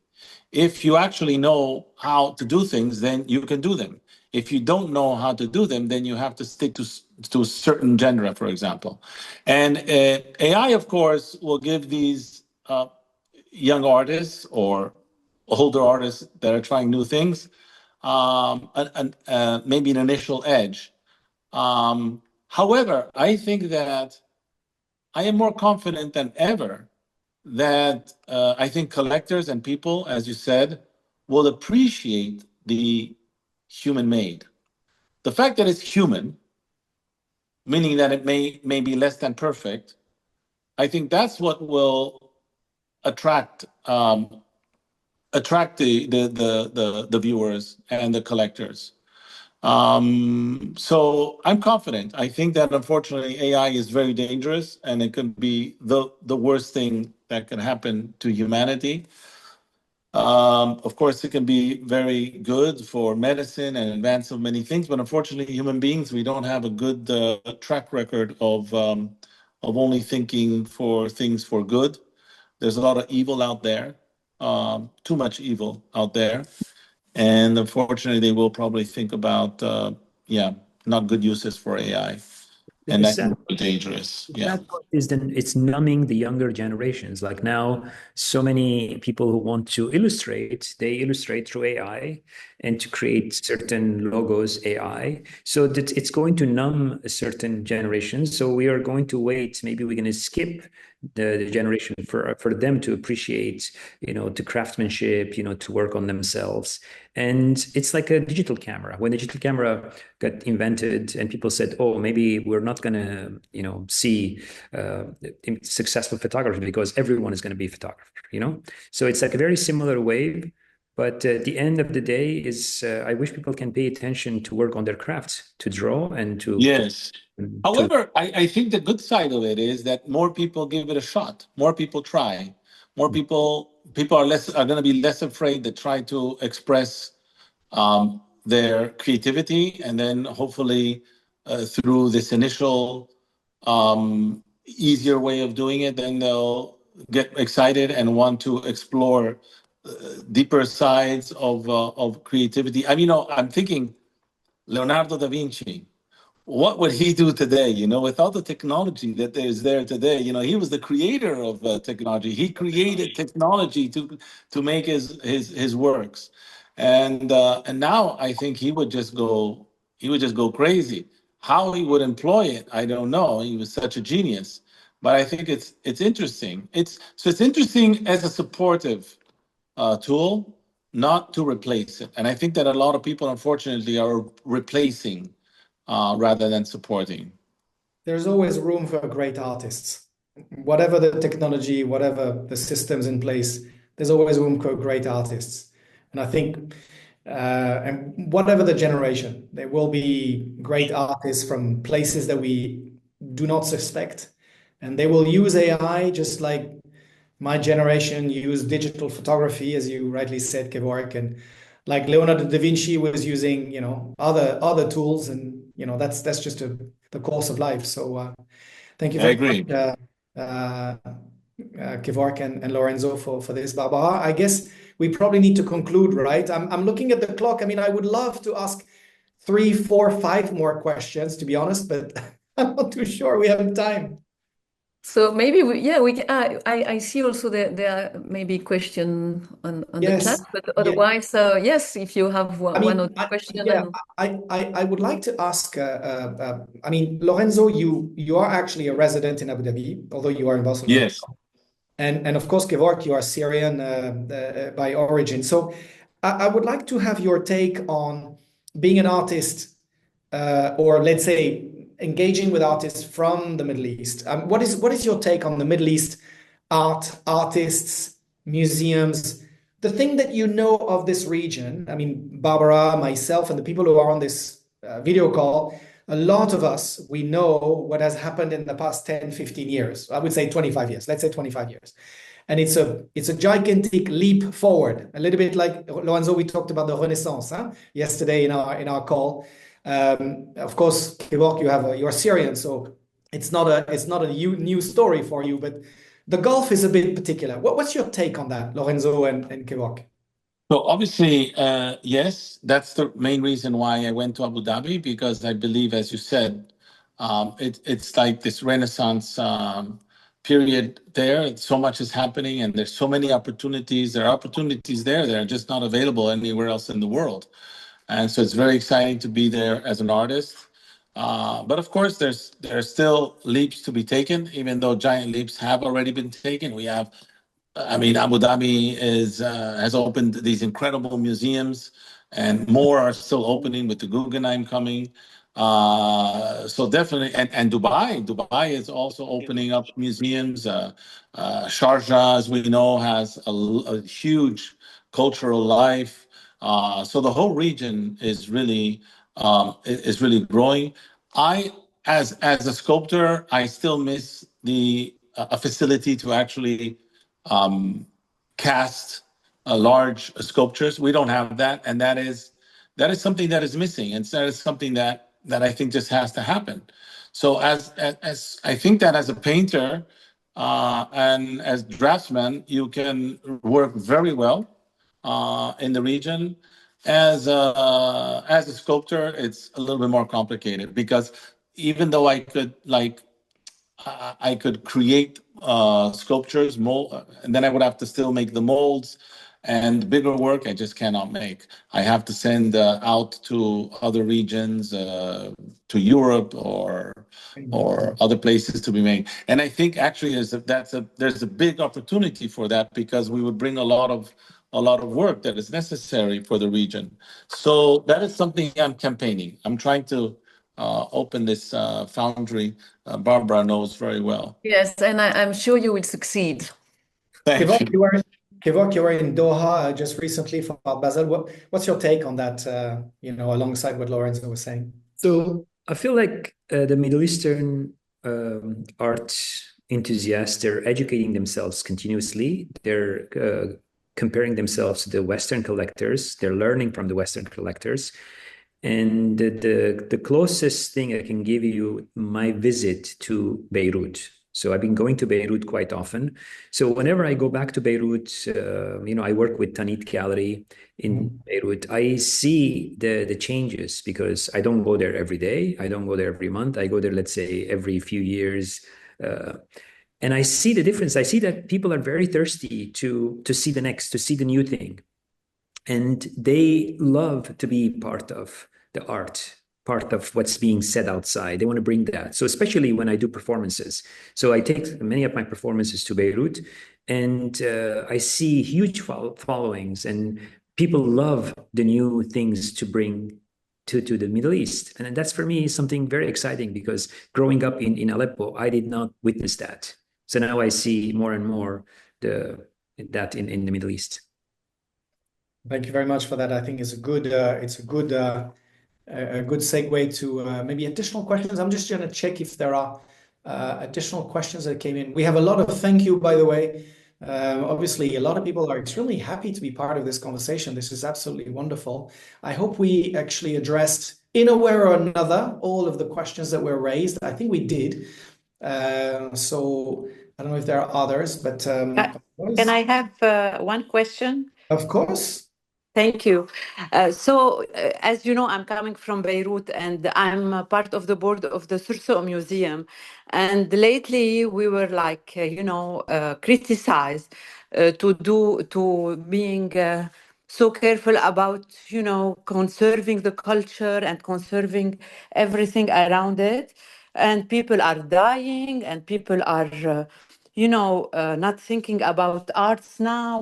If you actually know how to do things, then you can do them. If you don't know how to do them, then you have to stick to a certain genre, for example. And AI, of course, will give these young artists or older artists that are trying new things maybe an initial edge. However, I think that I am more confident than ever that I think collectors and people, as you said, will appreciate the human made. The fact that it's human, meaning that it may be less than perfect, I think that's what will attract the viewers and the collectors. So I'm confident. I think that unfortunately AI is very dangerous and it can be the worst thing that can happen to humanity. Of course, it can be very good for medicine and advance of many things, but unfortunately, human beings, we don't have a good track record of only thinking for things for good. There's a lot of evil out there, too much evil out there. And unfortunately, they will probably think about, not good uses for AI. And that can be dangerous. Yeah. That part is then it's numbing the younger generations. Like now, so many people who want to illustrate, they illustrate through AI and to create certain logos AI. So that it's going to numb a certain generation. So we are going to wait. Maybe we're going to skip the generation for them to appreciate, the craftsmanship, to work on themselves. And it's like a digital camera. When the digital camera got invented and people said, oh, maybe we're not going to, see successful photography because everyone is going to be a photographer, So it's like a very similar wave. But at the end of the day is I wish people can pay attention to work on their crafts, to draw and to... Yes. However, I think the good side of it is that more people give it a shot. More people try. More people are going to be less afraid to try to express their creativity, and then hopefully through this initial easier way of doing it, then they'll get excited and want to explore deeper sides of creativity. I mean, I'm thinking Leonardo da Vinci. What would he do today? Without the technology that is there today, he was the creator of technology. He created technology to make his works, and now I think he would just go crazy. How he would employ it, I don't know. He was such a genius, but I think it's interesting. It's interesting as a supportive tool, not to replace it. And I think that a lot of people, unfortunately, are replacing rather than supporting. There's always room for great artists. Whatever the technology, whatever the systems in place, there's always room for great artists. And I think, and whatever the generation, there will be great artists from places that we do not suspect. And they will use AI just like my generation used digital photography, as you rightly said, Kevork, and like Leonardo da Vinci was using, other tools, and that's just the course of life. So thank you very much, Kevork and Lorenzo for this. Barbara, I guess we probably need to conclude, right? I'm looking at the clock. I mean, I would love to ask 3, 4, 5 more questions, to be honest, but I'm not too sure we have time. So maybe we can, I see also that there are maybe question on the chat, but otherwise, yes, if you have one or two questions. I would like to ask, I mean, Lorenzo, you are actually a resident in Abu Dhabi, although you are in Barcelona. Yes. And of course, Kevork, you are Syrian by origin. So I would like to have your take on being an artist, or let's say, engaging with artists from the Middle East. What is your take on the Middle East artists, museums, the thing that you know of this region? I mean, Barbara, myself, and the people who are on this video call, a lot of us, we know what has happened in the past 10, 15 years. I would say 25 years. Let's say 25 years. And it's a gigantic leap forward, a little bit like Lorenzo, we talked about the Renaissance yesterday in our call. Of course, Kevork, you're Syrian, so it's not a new story for you. But The Gulf is a bit particular. What's your take on that, Lorenzo and Kevork? So obviously, yes, that's the main reason why I went to Abu Dhabi, because I believe, as you said, it's like this Renaissance period there. So much is happening, and there's so many opportunities. There are opportunities there that are just not available anywhere else in the world. And so it's very exciting to be there as an artist. But of course, there are still leaps to be taken, even though giant leaps have already been taken. I mean, Abu Dhabi has opened these incredible museums, and more are still opening with the Guggenheim coming. So definitely, and Dubai is also opening up museums. Sharjah, as we know, has a huge cultural life. So the whole region is really growing. As a sculptor, I still miss the a facility to actually cast large sculptures. We don't have that, and that is something that is missing, and that is something that I think just has to happen. So as I think that as a painter and as draftsman, you can work very well in the region. As a sculptor, it's a little bit more complicated, because even though I could create sculptures, mold, and then I would have to still make the molds, and bigger work I just cannot make. I have to send out to other regions, to Europe or other places to be made. And I think actually there's a big opportunity for that, because we would bring a lot of work that is necessary for the region. So that is something I'm campaigning. I'm trying to open this foundry. Barbara knows very well. Yes, and I'm sure you will succeed. Thank you. Kevork, you were in Doha just recently for Art Basel. What's your take on that, alongside what Lorenzo was saying? So I feel like the Middle Eastern art enthusiasts, they're educating themselves continuously. They're comparing themselves to the Western collectors. They're learning from the Western collectors. And the closest thing I can give you, my visit to Beirut. So I've been going to Beirut quite often. So whenever I go back to Beirut, I work with Tanit Gallery in Beirut. I see the changes, because I don't go there every day. I don't go there every month. I go there, let's say, every few years. And I see the difference. I see that people are very thirsty to see the next, to see the new thing. And they love to be part of the art, part of what's being said outside. They want to bring that. So especially when I do performances. So I take many of my performances to Beirut, and I see huge followings, and people love the new things to bring to the Middle East. And that's for me something very exciting, because growing up in Aleppo, I did not witness that. So now I see more and more that in the Middle East. Thank you very much for that. I think it's a good segue to maybe additional questions. I'm just going to check if there are additional questions that came in. We have a lot of thank you, by the way. Obviously, a lot of people are extremely happy to be part of this conversation. This is absolutely wonderful. I hope we actually addressed, in a way or another, all of the questions that were raised. I think we did. So I don't know if there are others, but can I have one question? Of course. Thank you. As you know, I'm coming from Beirut, and I'm a part of the board of the Surso Museum. And lately, we were criticized to being so careful about, conserving the culture and conserving everything around it. And people are dying, and people are not thinking about arts now.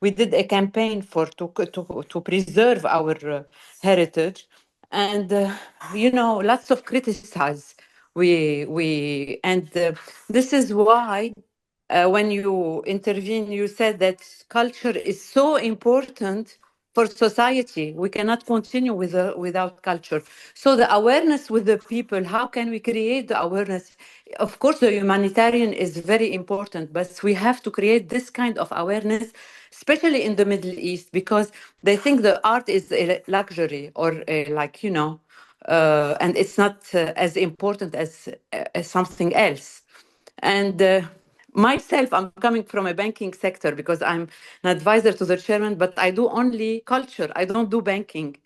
We did a campaign to preserve our heritage, and lots of criticize. This is why. When you intervene, you said that culture is so important for society. We cannot continue without culture. So the awareness with the people, how can we create the awareness? Of course, the humanitarian is very important, but we have to create this kind of awareness, especially in the Middle East, because they think the art is a luxury or and it's not as important as something else. And myself, I'm coming from a banking sector because I'm an advisor to the chairman, but I do only culture. I don't do banking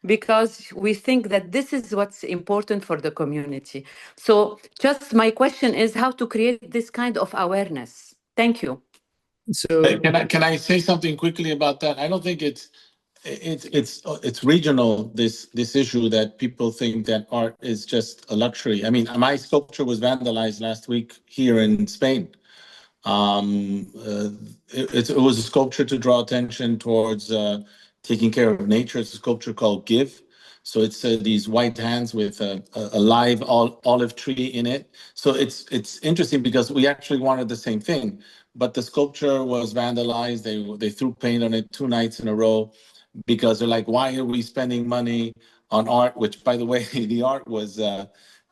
because we think that this is what's important for the community. So just my question is how to create this kind of awareness. Thank you. So can I say something quickly about that? I don't think it's regional, this issue that people think that art is just a luxury. I mean, my sculpture was vandalized last week here in Spain. It was a sculpture to draw attention towards taking care of nature. It's a sculpture called Give. So it's these white hands with a live olive tree in it. So it's interesting because we actually wanted the same thing, but the sculpture was vandalized. They threw paint on it 2 nights in a row because they're like, why are we spending money on art? Which, by the way, the art was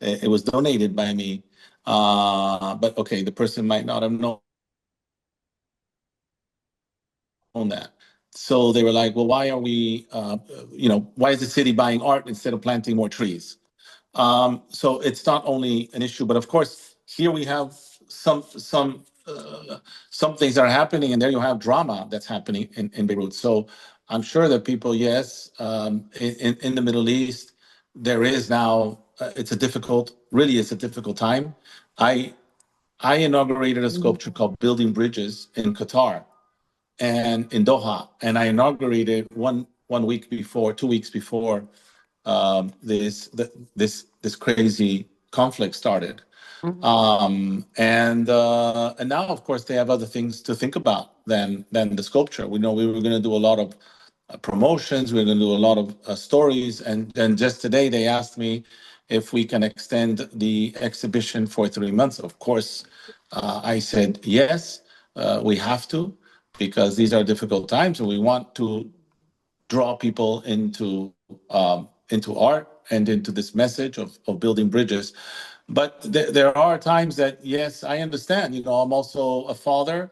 it was donated by me. But okay, the person might not have known that. So they were like, well, why are we, why is the city buying art instead of planting more trees? So it's not only an issue, but of course, here we have some things that are happening, and there you have drama that's happening in Beirut. So I'm sure that people, yes, in the Middle East, there is now, it's a difficult time. I inaugurated a sculpture called Building Bridges in Qatar and in Doha, and I inaugurated 2 weeks before this crazy conflict started. And now, of course, they have other things to think about than the sculpture. We know we were going to do a lot of promotions. We are going to do a lot of stories. And just today, they asked me if we can extend the exhibition for 3 months. Of course, I said yes, we have to, because these are difficult times, and we want to draw people into art and into this message of building bridges. But there are times that, yes, I understand. I'm also a father,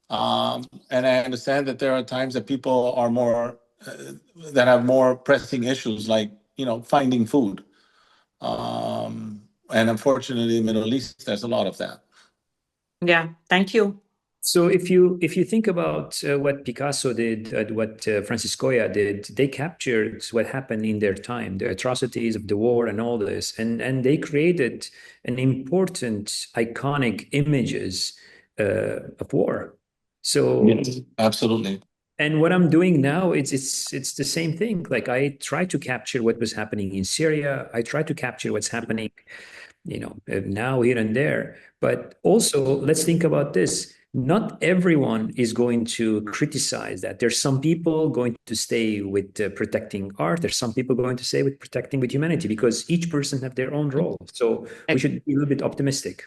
and I understand that there are times that people are more that have more pressing issues, like finding food. And unfortunately, in the Middle East, there's a lot of that. Yeah, thank you. So if you think about what Picasso did, what Francis Goya did, they captured what happened in their time, the atrocities of the war and all this, and they created an important, iconic images of war. So yes, absolutely. And what I'm doing now, it's the same thing. Like I try to capture what was happening in Syria. I try to capture what's happening, now here and there. But also, let's think about this. Not everyone is going to criticize that. There's some people going to stay with protecting art. There's some people going to stay with protecting with humanity, because each person have their own role. So we should be a little bit optimistic.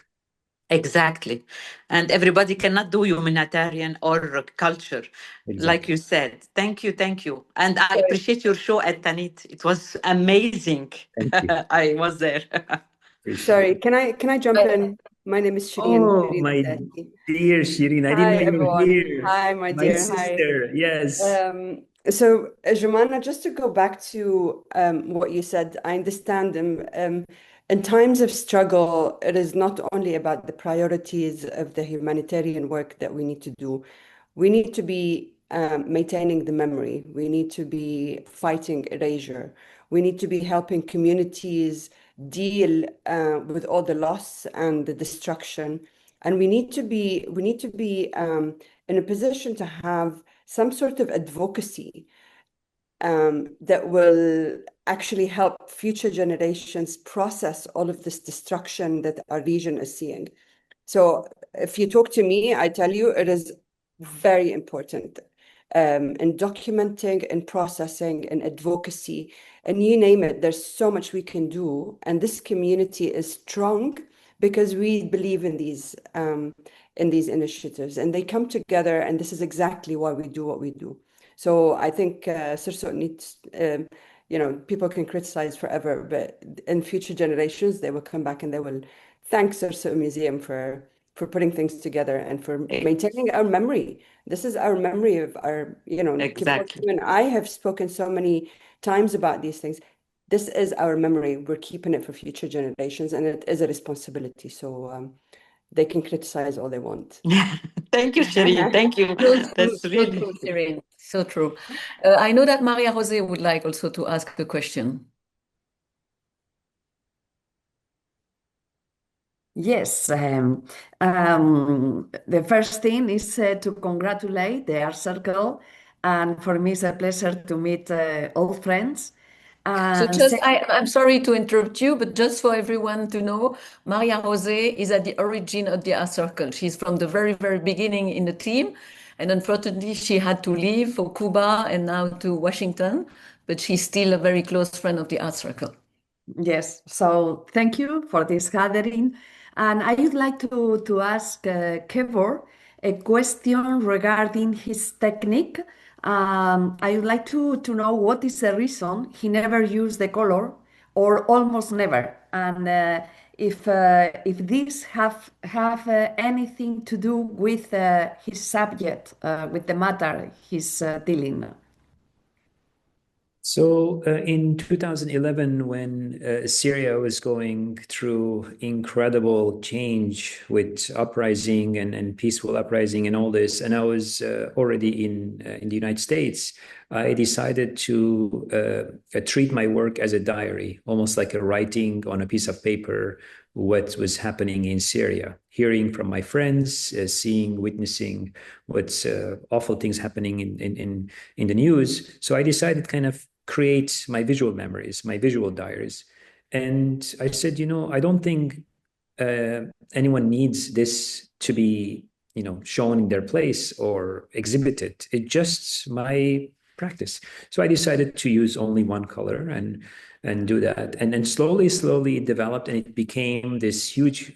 Exactly. And everybody cannot do humanitarian or culture, like you said. Thank you. Thank you. And I appreciate your show at Tanit. It was amazing. Thank you. I was there. Sorry, can I jump in? My name is Shireen. Oh, Shireen my Sati. dear Shireen, I Hi, didn't know you were everyone. here. Hi, my My dear. sister, yes. So, Jumana, just to go back to what you said, I understand in times of struggle, it is not only about the priorities of the humanitarian work that we need to do. We need to be maintaining the memory. We need to be fighting erasure. We need to be helping communities deal with all the loss and the destruction. And we need to be in a position to have some sort of advocacy that will actually help future generations process all of this destruction that our region is seeing. So if you talk to me, I tell you it is very important in documenting and processing and advocacy, and you name it, there's so much we can do. And this community is strong because we believe in these initiatives, and they come together, and this is exactly why we do what we do. So I think Sirso needs, people can criticize forever, but in future generations, they will come back and they will thank Sirso Museum for putting things together and for maintaining our memory. This is our memory of our, Exactly. And I have spoken so many times about these things. This is our memory. We're keeping it for future generations, and it is a responsibility. So they can criticize all they want. Thank you, Shireen. Thank you. That's So really true, Cyril. So true. I know that Maria Jose would like also to ask a question. Yes, the first thing is to congratulate the Art Circle, and for me it's a pleasure to meet old friends. So And just, I'm sorry to interrupt you, but just for everyone to know, Maria Jose is at the origin of the Art Circle. She's from the very, very beginning in the team. And unfortunately, she had to leave for Cuba and now to Washington, but she's still a very close friend of the Art Circle. yes, so thank you for this gathering. And I would like to ask Kevor a question regarding his technique. I would like to know what is the reason he never used the color or almost never, and if this have anything to do with his subject, with the matter he's dealing. So in 2011, when Syria was going through incredible change with uprising and peaceful uprising and all this, and I was already in the United States, I decided to treat my work as a diary, almost like a writing on a piece of paper what was happening in Syria, hearing from my friends, seeing, witnessing what's awful things happening in the news. So I decided kind of create my visual memories, my visual diaries. And I said, I don't think anyone needs this to be, shown in their place or exhibited. It's just my practice. So I decided to use only one color and do that. And then slowly it developed and it became this huge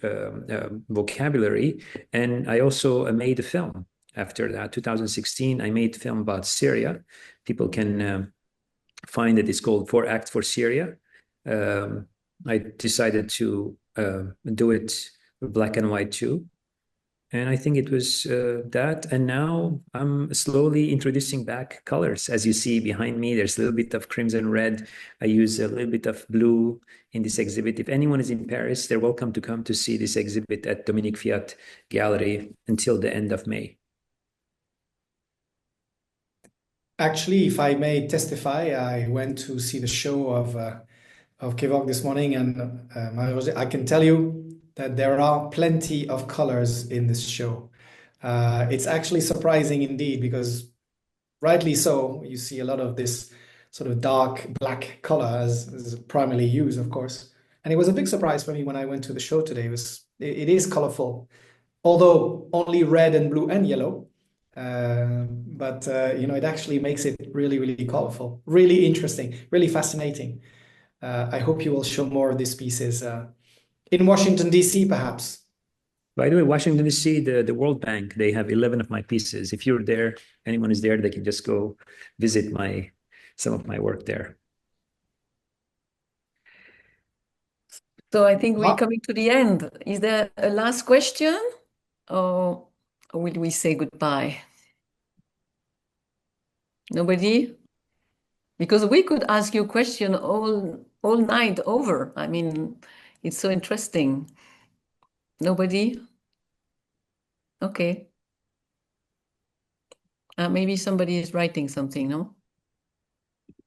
vocabulary. And I also made a film after that. 2016, I made a film about Syria. People can find it. It's called 4 Acts for Syria. I decided to do it black and white too. And I think it was that. And now I'm slowly introducing back colors. As you see behind me, there's a little bit of crimson red. I use a little bit of blue in this exhibit. If anyone is in Paris, they're welcome to come to see this exhibit at Dominique Fiat Gallery until the end of May. Actually, if I may testify, I went to see the show of Kevork this morning, and I can tell you that there are plenty of colors in this show. It's actually surprising indeed, because rightly so, you see a lot of this sort of dark black color as primarily used, of course. And it was a big surprise for me when I went to the show today. It is colorful, although only red and blue and yellow. But it actually makes it really, really colorful, really interesting, really fascinating. I hope you will show more of these pieces in Washington, D.C., perhaps. By the way, Washington, D.C., the World Bank, they have 11 of my pieces. If you're there, anyone is there, they can just go visit some of my work there. So I think we're coming to the end. Is there a last question, or will we say goodbye? Nobody? Because we could ask you a question all night over. I mean, it's so interesting. Nobody? Okay. Maybe somebody is writing something, no?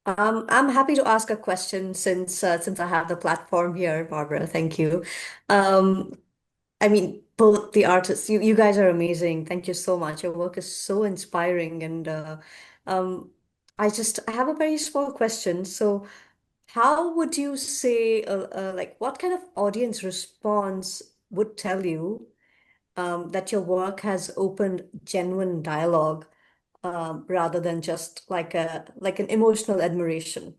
I'm happy to ask a question since I have the platform here, Barbara. Thank you. I mean, both the artists, you guys are amazing. Thank you so much. Your work is so inspiring, and um, I have a very small question. So, how would you say, like, what kind of audience response would tell you that your work has opened genuine dialogue rather than just like an emotional admiration?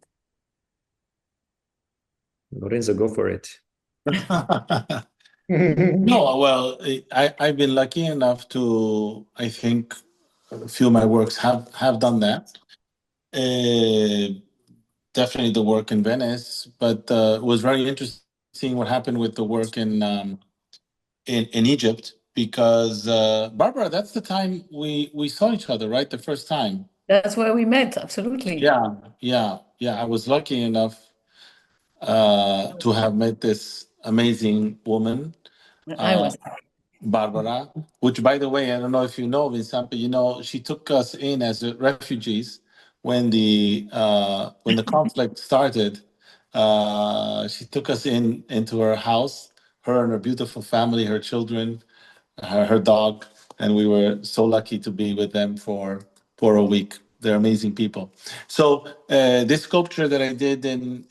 Lorenzo, go for it. No, well, I've been lucky enough to, I think, a few of my works have done that. Definitely the work in Venice, but it was very interesting what happened with the work in Egypt, because Barbara, that's the time we saw each other, right? The first time. That's where we met, absolutely. Yeah. I was lucky enough to have met this amazing woman. I was. Barbara, which, by the way, I don't know if you know, Vincent, but she took us in as refugees when the conflict started. She took us into her house, her and her beautiful family, her children, her dog, and we were so lucky to be with them for a week. They're amazing people. So this sculpture that I did in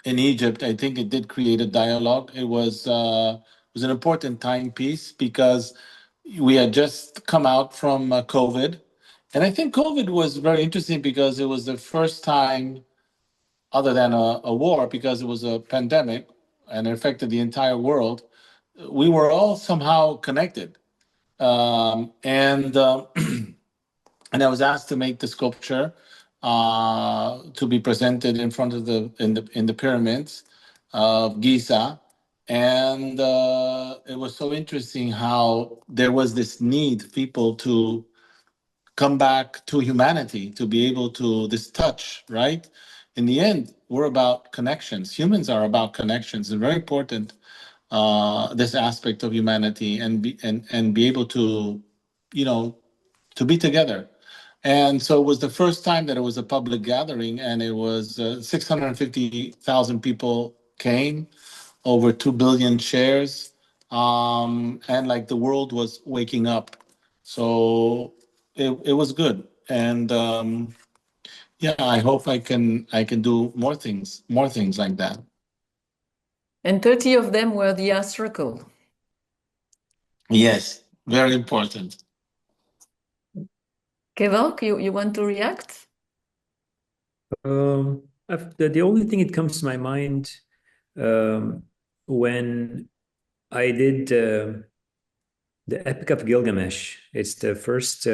Egypt, I think it did create a dialogue. It was an important timepiece because we had just come out from COVID, and I think COVID was very interesting because it was the first time, other than a war, because it was a pandemic and it affected the entire world, we were all somehow connected. And and I was asked to make the sculpture to be presented in front of the pyramids of Giza, and it was so interesting how there was this need people to come back to humanity, to be able to this touch, right? In the end, we're about connections. Humans are about connections, and very important this aspect of humanity, and be able to, you know, to be together. And so it was the first time that it was a public gathering, and it was 650,000 people came, over 2 billion shares, and like the world was waking up. So it was good, and yeah, I hope I can do more things like that. And 30 of them were the art circle. Yes, very important. Kevork, you want to react? The only thing that comes to my mind when I did the Epic of Gilgamesh, it's the first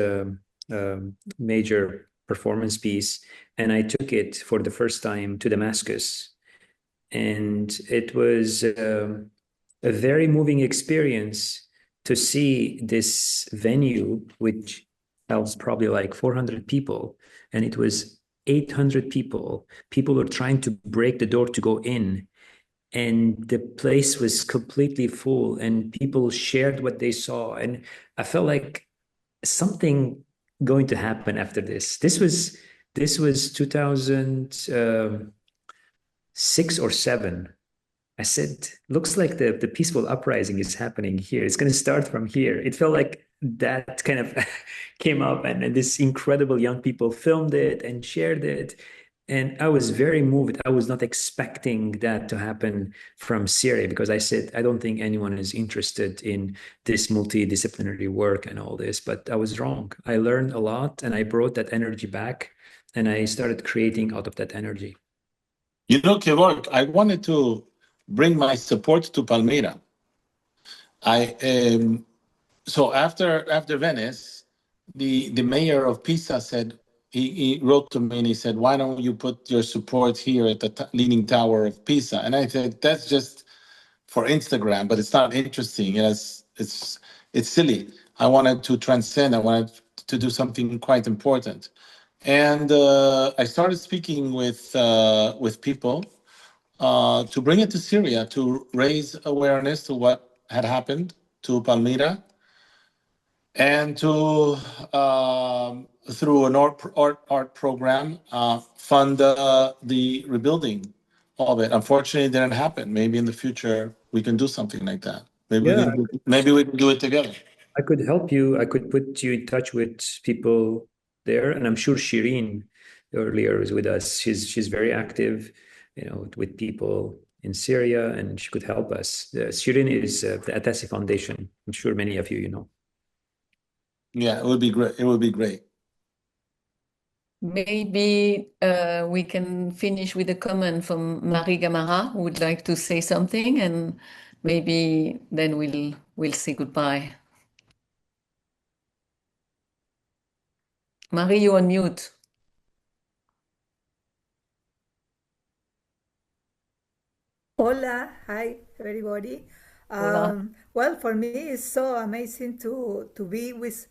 major performance piece, and I took it for the first time to Damascus. And it was a very moving experience to see this venue, which held probably like 400 people, and it was 800 people. People were trying to break the door to go in, and the place was completely full, and people shared what they saw. And I felt like something going to happen after this. This was 2006 or 7. I said, looks like the peaceful uprising is happening here. It's going to start from here. It felt like that kind of came up, and this incredible young people filmed it and shared it. And I was very moved. I was not expecting that to happen from Syria, because I said, I don't think anyone is interested in this multidisciplinary work and all this, but I was wrong. I learned a lot, and I brought that energy back, and I started creating out of that energy. Kevork, I wanted to bring my support to Palmyra. So after Venice, the mayor of Pisa said, he wrote to me and he said, why don't you put your support here at the Leaning Tower of Pisa? And I said, that's just for Instagram, but it's not interesting. It's silly. I wanted to transcend. I wanted to do something quite important. And I started speaking with people to bring it to Syria, to raise awareness to what had happened to Palmyra, and to through an art program fund the rebuilding of it. Unfortunately, it didn't happen. Maybe in the future we can do something like that. Yeah. Maybe we can do it together. I could help you. I could put you in touch with people there, and I'm sure Shireen earlier was with us. She's very active, with people in Syria, and she could help us. Shireen is the Atasi Foundation. I'm sure many of you know. Yeah, it would be great. It would be great. Maybe we can finish with a comment from Marie Gamara, who would like to say something, and maybe then we'll say goodbye. Marie, you're on mute. Hola, hi everybody. Hola. Well, for me, it's so amazing to be with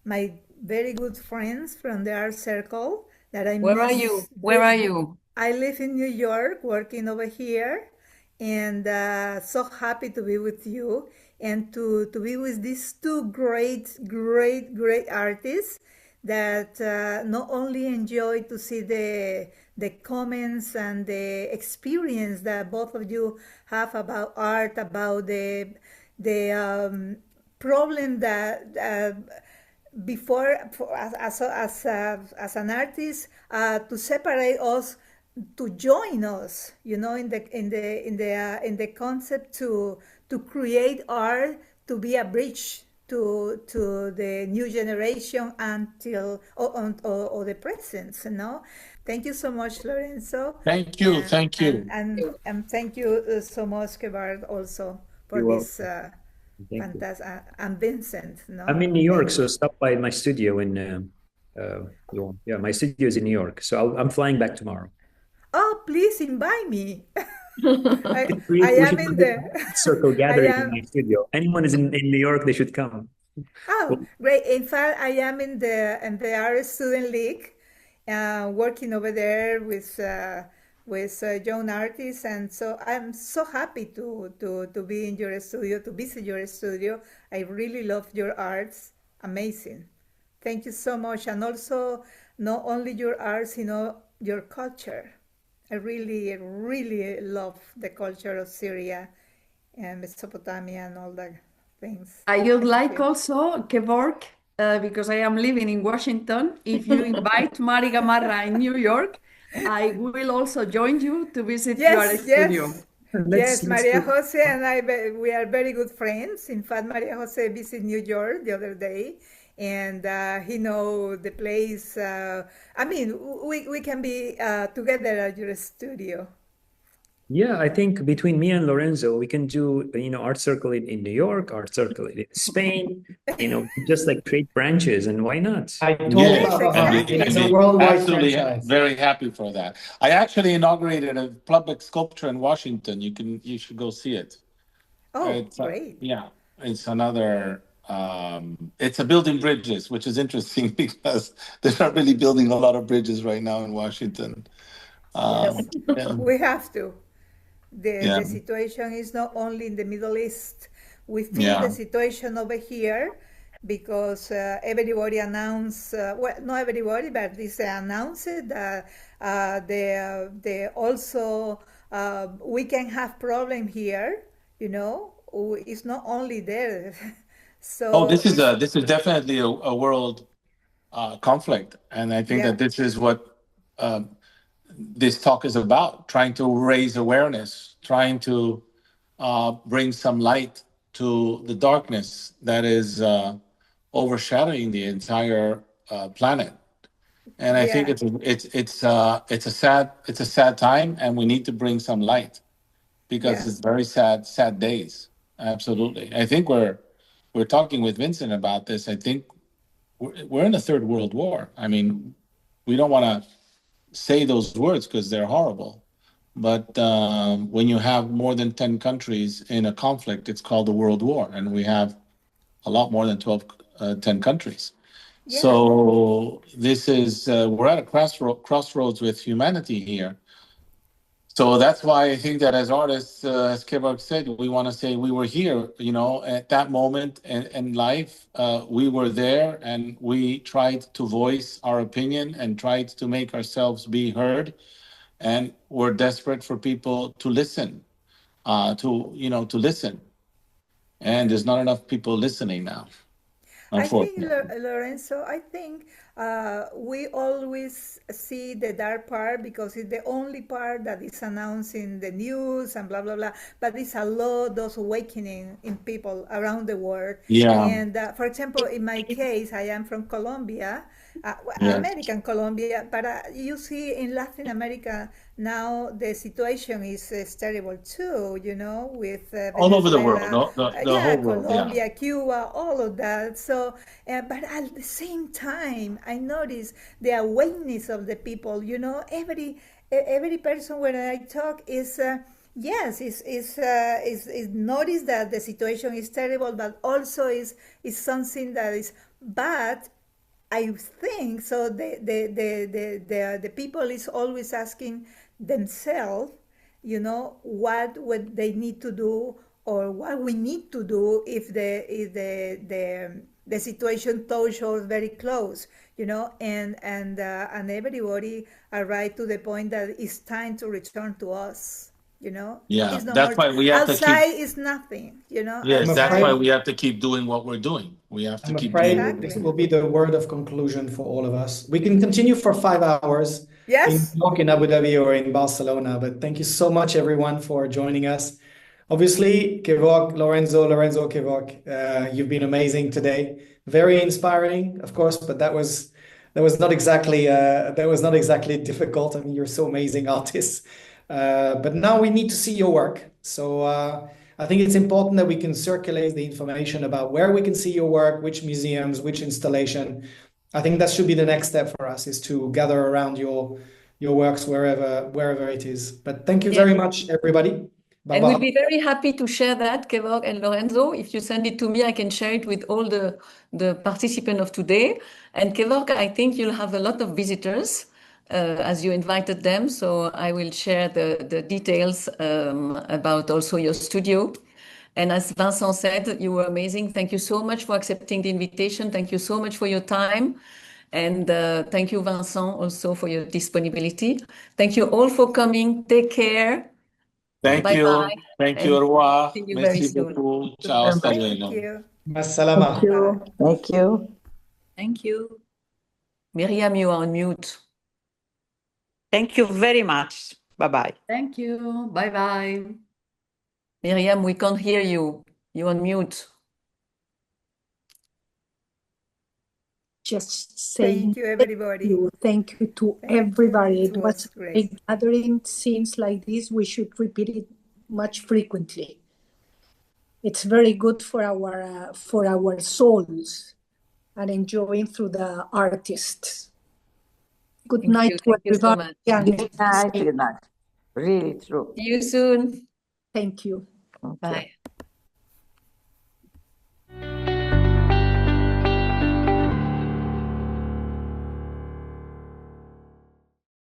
my very good friends from the art circle that I Where are you? miss. Where are you? I live in New York, working over here, and so happy to be with you and to be with these two great artists that not only enjoy to see the comments and the experience that both of you have about art, about the problem that before for, as an artist to separate us, to join us, you know, in the concept to create art, to be a bridge to the new generation until or the present, you know. Thank you so much, Lorenzo. Thank you. Thank you. And thank you so much, Kevork, also for You're this welcome. Thank you. fantastic, and Vincent, no? I'm in New Thank York, so you. stop by my studio in yeah, my studio is in New York. So I'm flying back tomorrow. Oh, please invite me. I, I We am should in do the, a circle I gathering in am, my studio. Anyone is in New York, they should come. oh, Well, great. In fact, I am in the Art Student League, working over there with young artists, and so I'm so happy to be in your studio, to visit your studio. I really love your arts. Amazing. Thank you so much, and also not only your arts, you know, your culture. I really love the culture of Syria and Mesopotamia and all the things. I would Thank like you. also, Kevork, because I am living in Washington, if you invite Mari Gamarra in New York, I will also join you to visit your Yes, studio. let's Maria do. Jose and I, we are very good friends. In fact, Maria Jose visited New York the other day, and he know the place. I mean, we can be together at your studio. Yeah, I think between me and Lorenzo, we can do, art circle in New York, art circle in Spain, just like create branches, and why not? I told Yes, Yes, Baba, exactly. it's a worldwide absolutely franchise. very happy for that. I actually inaugurated a public sculpture in Washington. You should go see it. Oh, It's great. yeah, it's another it's a building bridges, which is interesting because they're not really building a lot of bridges right now in Washington. Yes, Yeah, we have to. yeah, The situation is not only in the Middle East. We feel the yeah. situation over here because everybody announced, well, not everybody, but this announced that they also we can have problem here. You know, it's not only there. Oh, So it's this is definitely a world conflict, and I think yeah, that this is what this talk is about: trying to raise awareness, trying to bring some light to the darkness that is overshadowing the entire planet. And I think yeah, it's a sad time, and we need to bring some light because yeah, it's very sad days. Absolutely, I think we're talking with Vincent about this. I think we're in a third world war. I mean, we don't want to say those words because they're horrible. But when you have more than 10 countries in a conflict, it's called a world war. And we have a lot more than 10 countries. yeah. So this is, we're at a crossroads with humanity here. So that's why I think that as artists, as Kevork said, we want to say we were here, at that moment in life. We were there and we tried to voice our opinion and tried to make ourselves be heard. And we're desperate for people to listen, to listen. And there's not enough people listening now, I think, unfortunately. Lorenzo, I think we always see the dark part because it's the only part that is announced in the news and blah, blah, blah. But it's a lot of awakening in people around the world. Yeah. And for example, in my case, I am from Colombia, Yeah. American Colombia, but you see in Latin America now the situation is terrible too, you know, with All over the world, Venezuela, the yeah, whole world. Yeah. Colombia, Cuba, all of that. So, but at the same time, I notice the awareness of the people. You know, every person when I talk is. Yes, is notice that the situation is terrible, but also is something that is bad. I think so. The people is always asking themselves, what would they need to do, or what we need to do if the situation touches us very close, and everybody arrived to the point that it's time to return to us. Yeah, It's no that's more. why we have to keep. Outside is nothing. Yes, I'm that's why Outside. afraid we have to keep doing what we're doing. We have to I'm keep doing afraid what we're this Exactly. will doing. be the word of conclusion for all of us. We can continue for 5 hours in Yes. New York, in Abu Dhabi, or in Barcelona, but thank you so much, everyone, for joining us. Obviously, Kevork, Lorenzo, Kevork, you've been amazing today. Very inspiring, of course, but that was not exactly difficult. I mean, you're so amazing artists. But now we need to see your work. So I think it's important that we can circulate the information about where we can see your work, which museums, which installation. I think that should be the next step for us, is to gather around your works wherever it is. But thank you Yeah. very much, everybody. And we'll Bye-bye. be very happy to share that, Kevork and Lorenzo. If you send it to me, I can share it with all the participants of today. And Kevork, I think you'll have a lot of visitors as you invited them. So I will share the details about also your studio. And as Vincent said, you were amazing. Thank you so much for accepting the invitation. Thank you so much for your time. And thank you, Vincent, also for your disponibility. Thank you all for coming. Take care. Thank you. Bye-bye. Thank you. And Au revoir. see you very Merci soon. beaucoup. Ciao. Um, Hasta Thank luego. you. Massalama. Thank you. Bye. Thank you. Thank you. Miriam, you are on mute. Thank you very much. Bye-bye. Thank you. Bye-bye. Miriam, we can't hear you. You're on mute. Just saying Thank you, everybody. thank you to Thank you. everybody. It It was was a great. big gathering. Scenes like this, we should repeat it much frequently. It's very good for our souls and enjoying through the artists. Good Thank night you. to Thank you so everybody. much. And Good night. Good night. Really true. See you soon. thank you. Okay. Bye.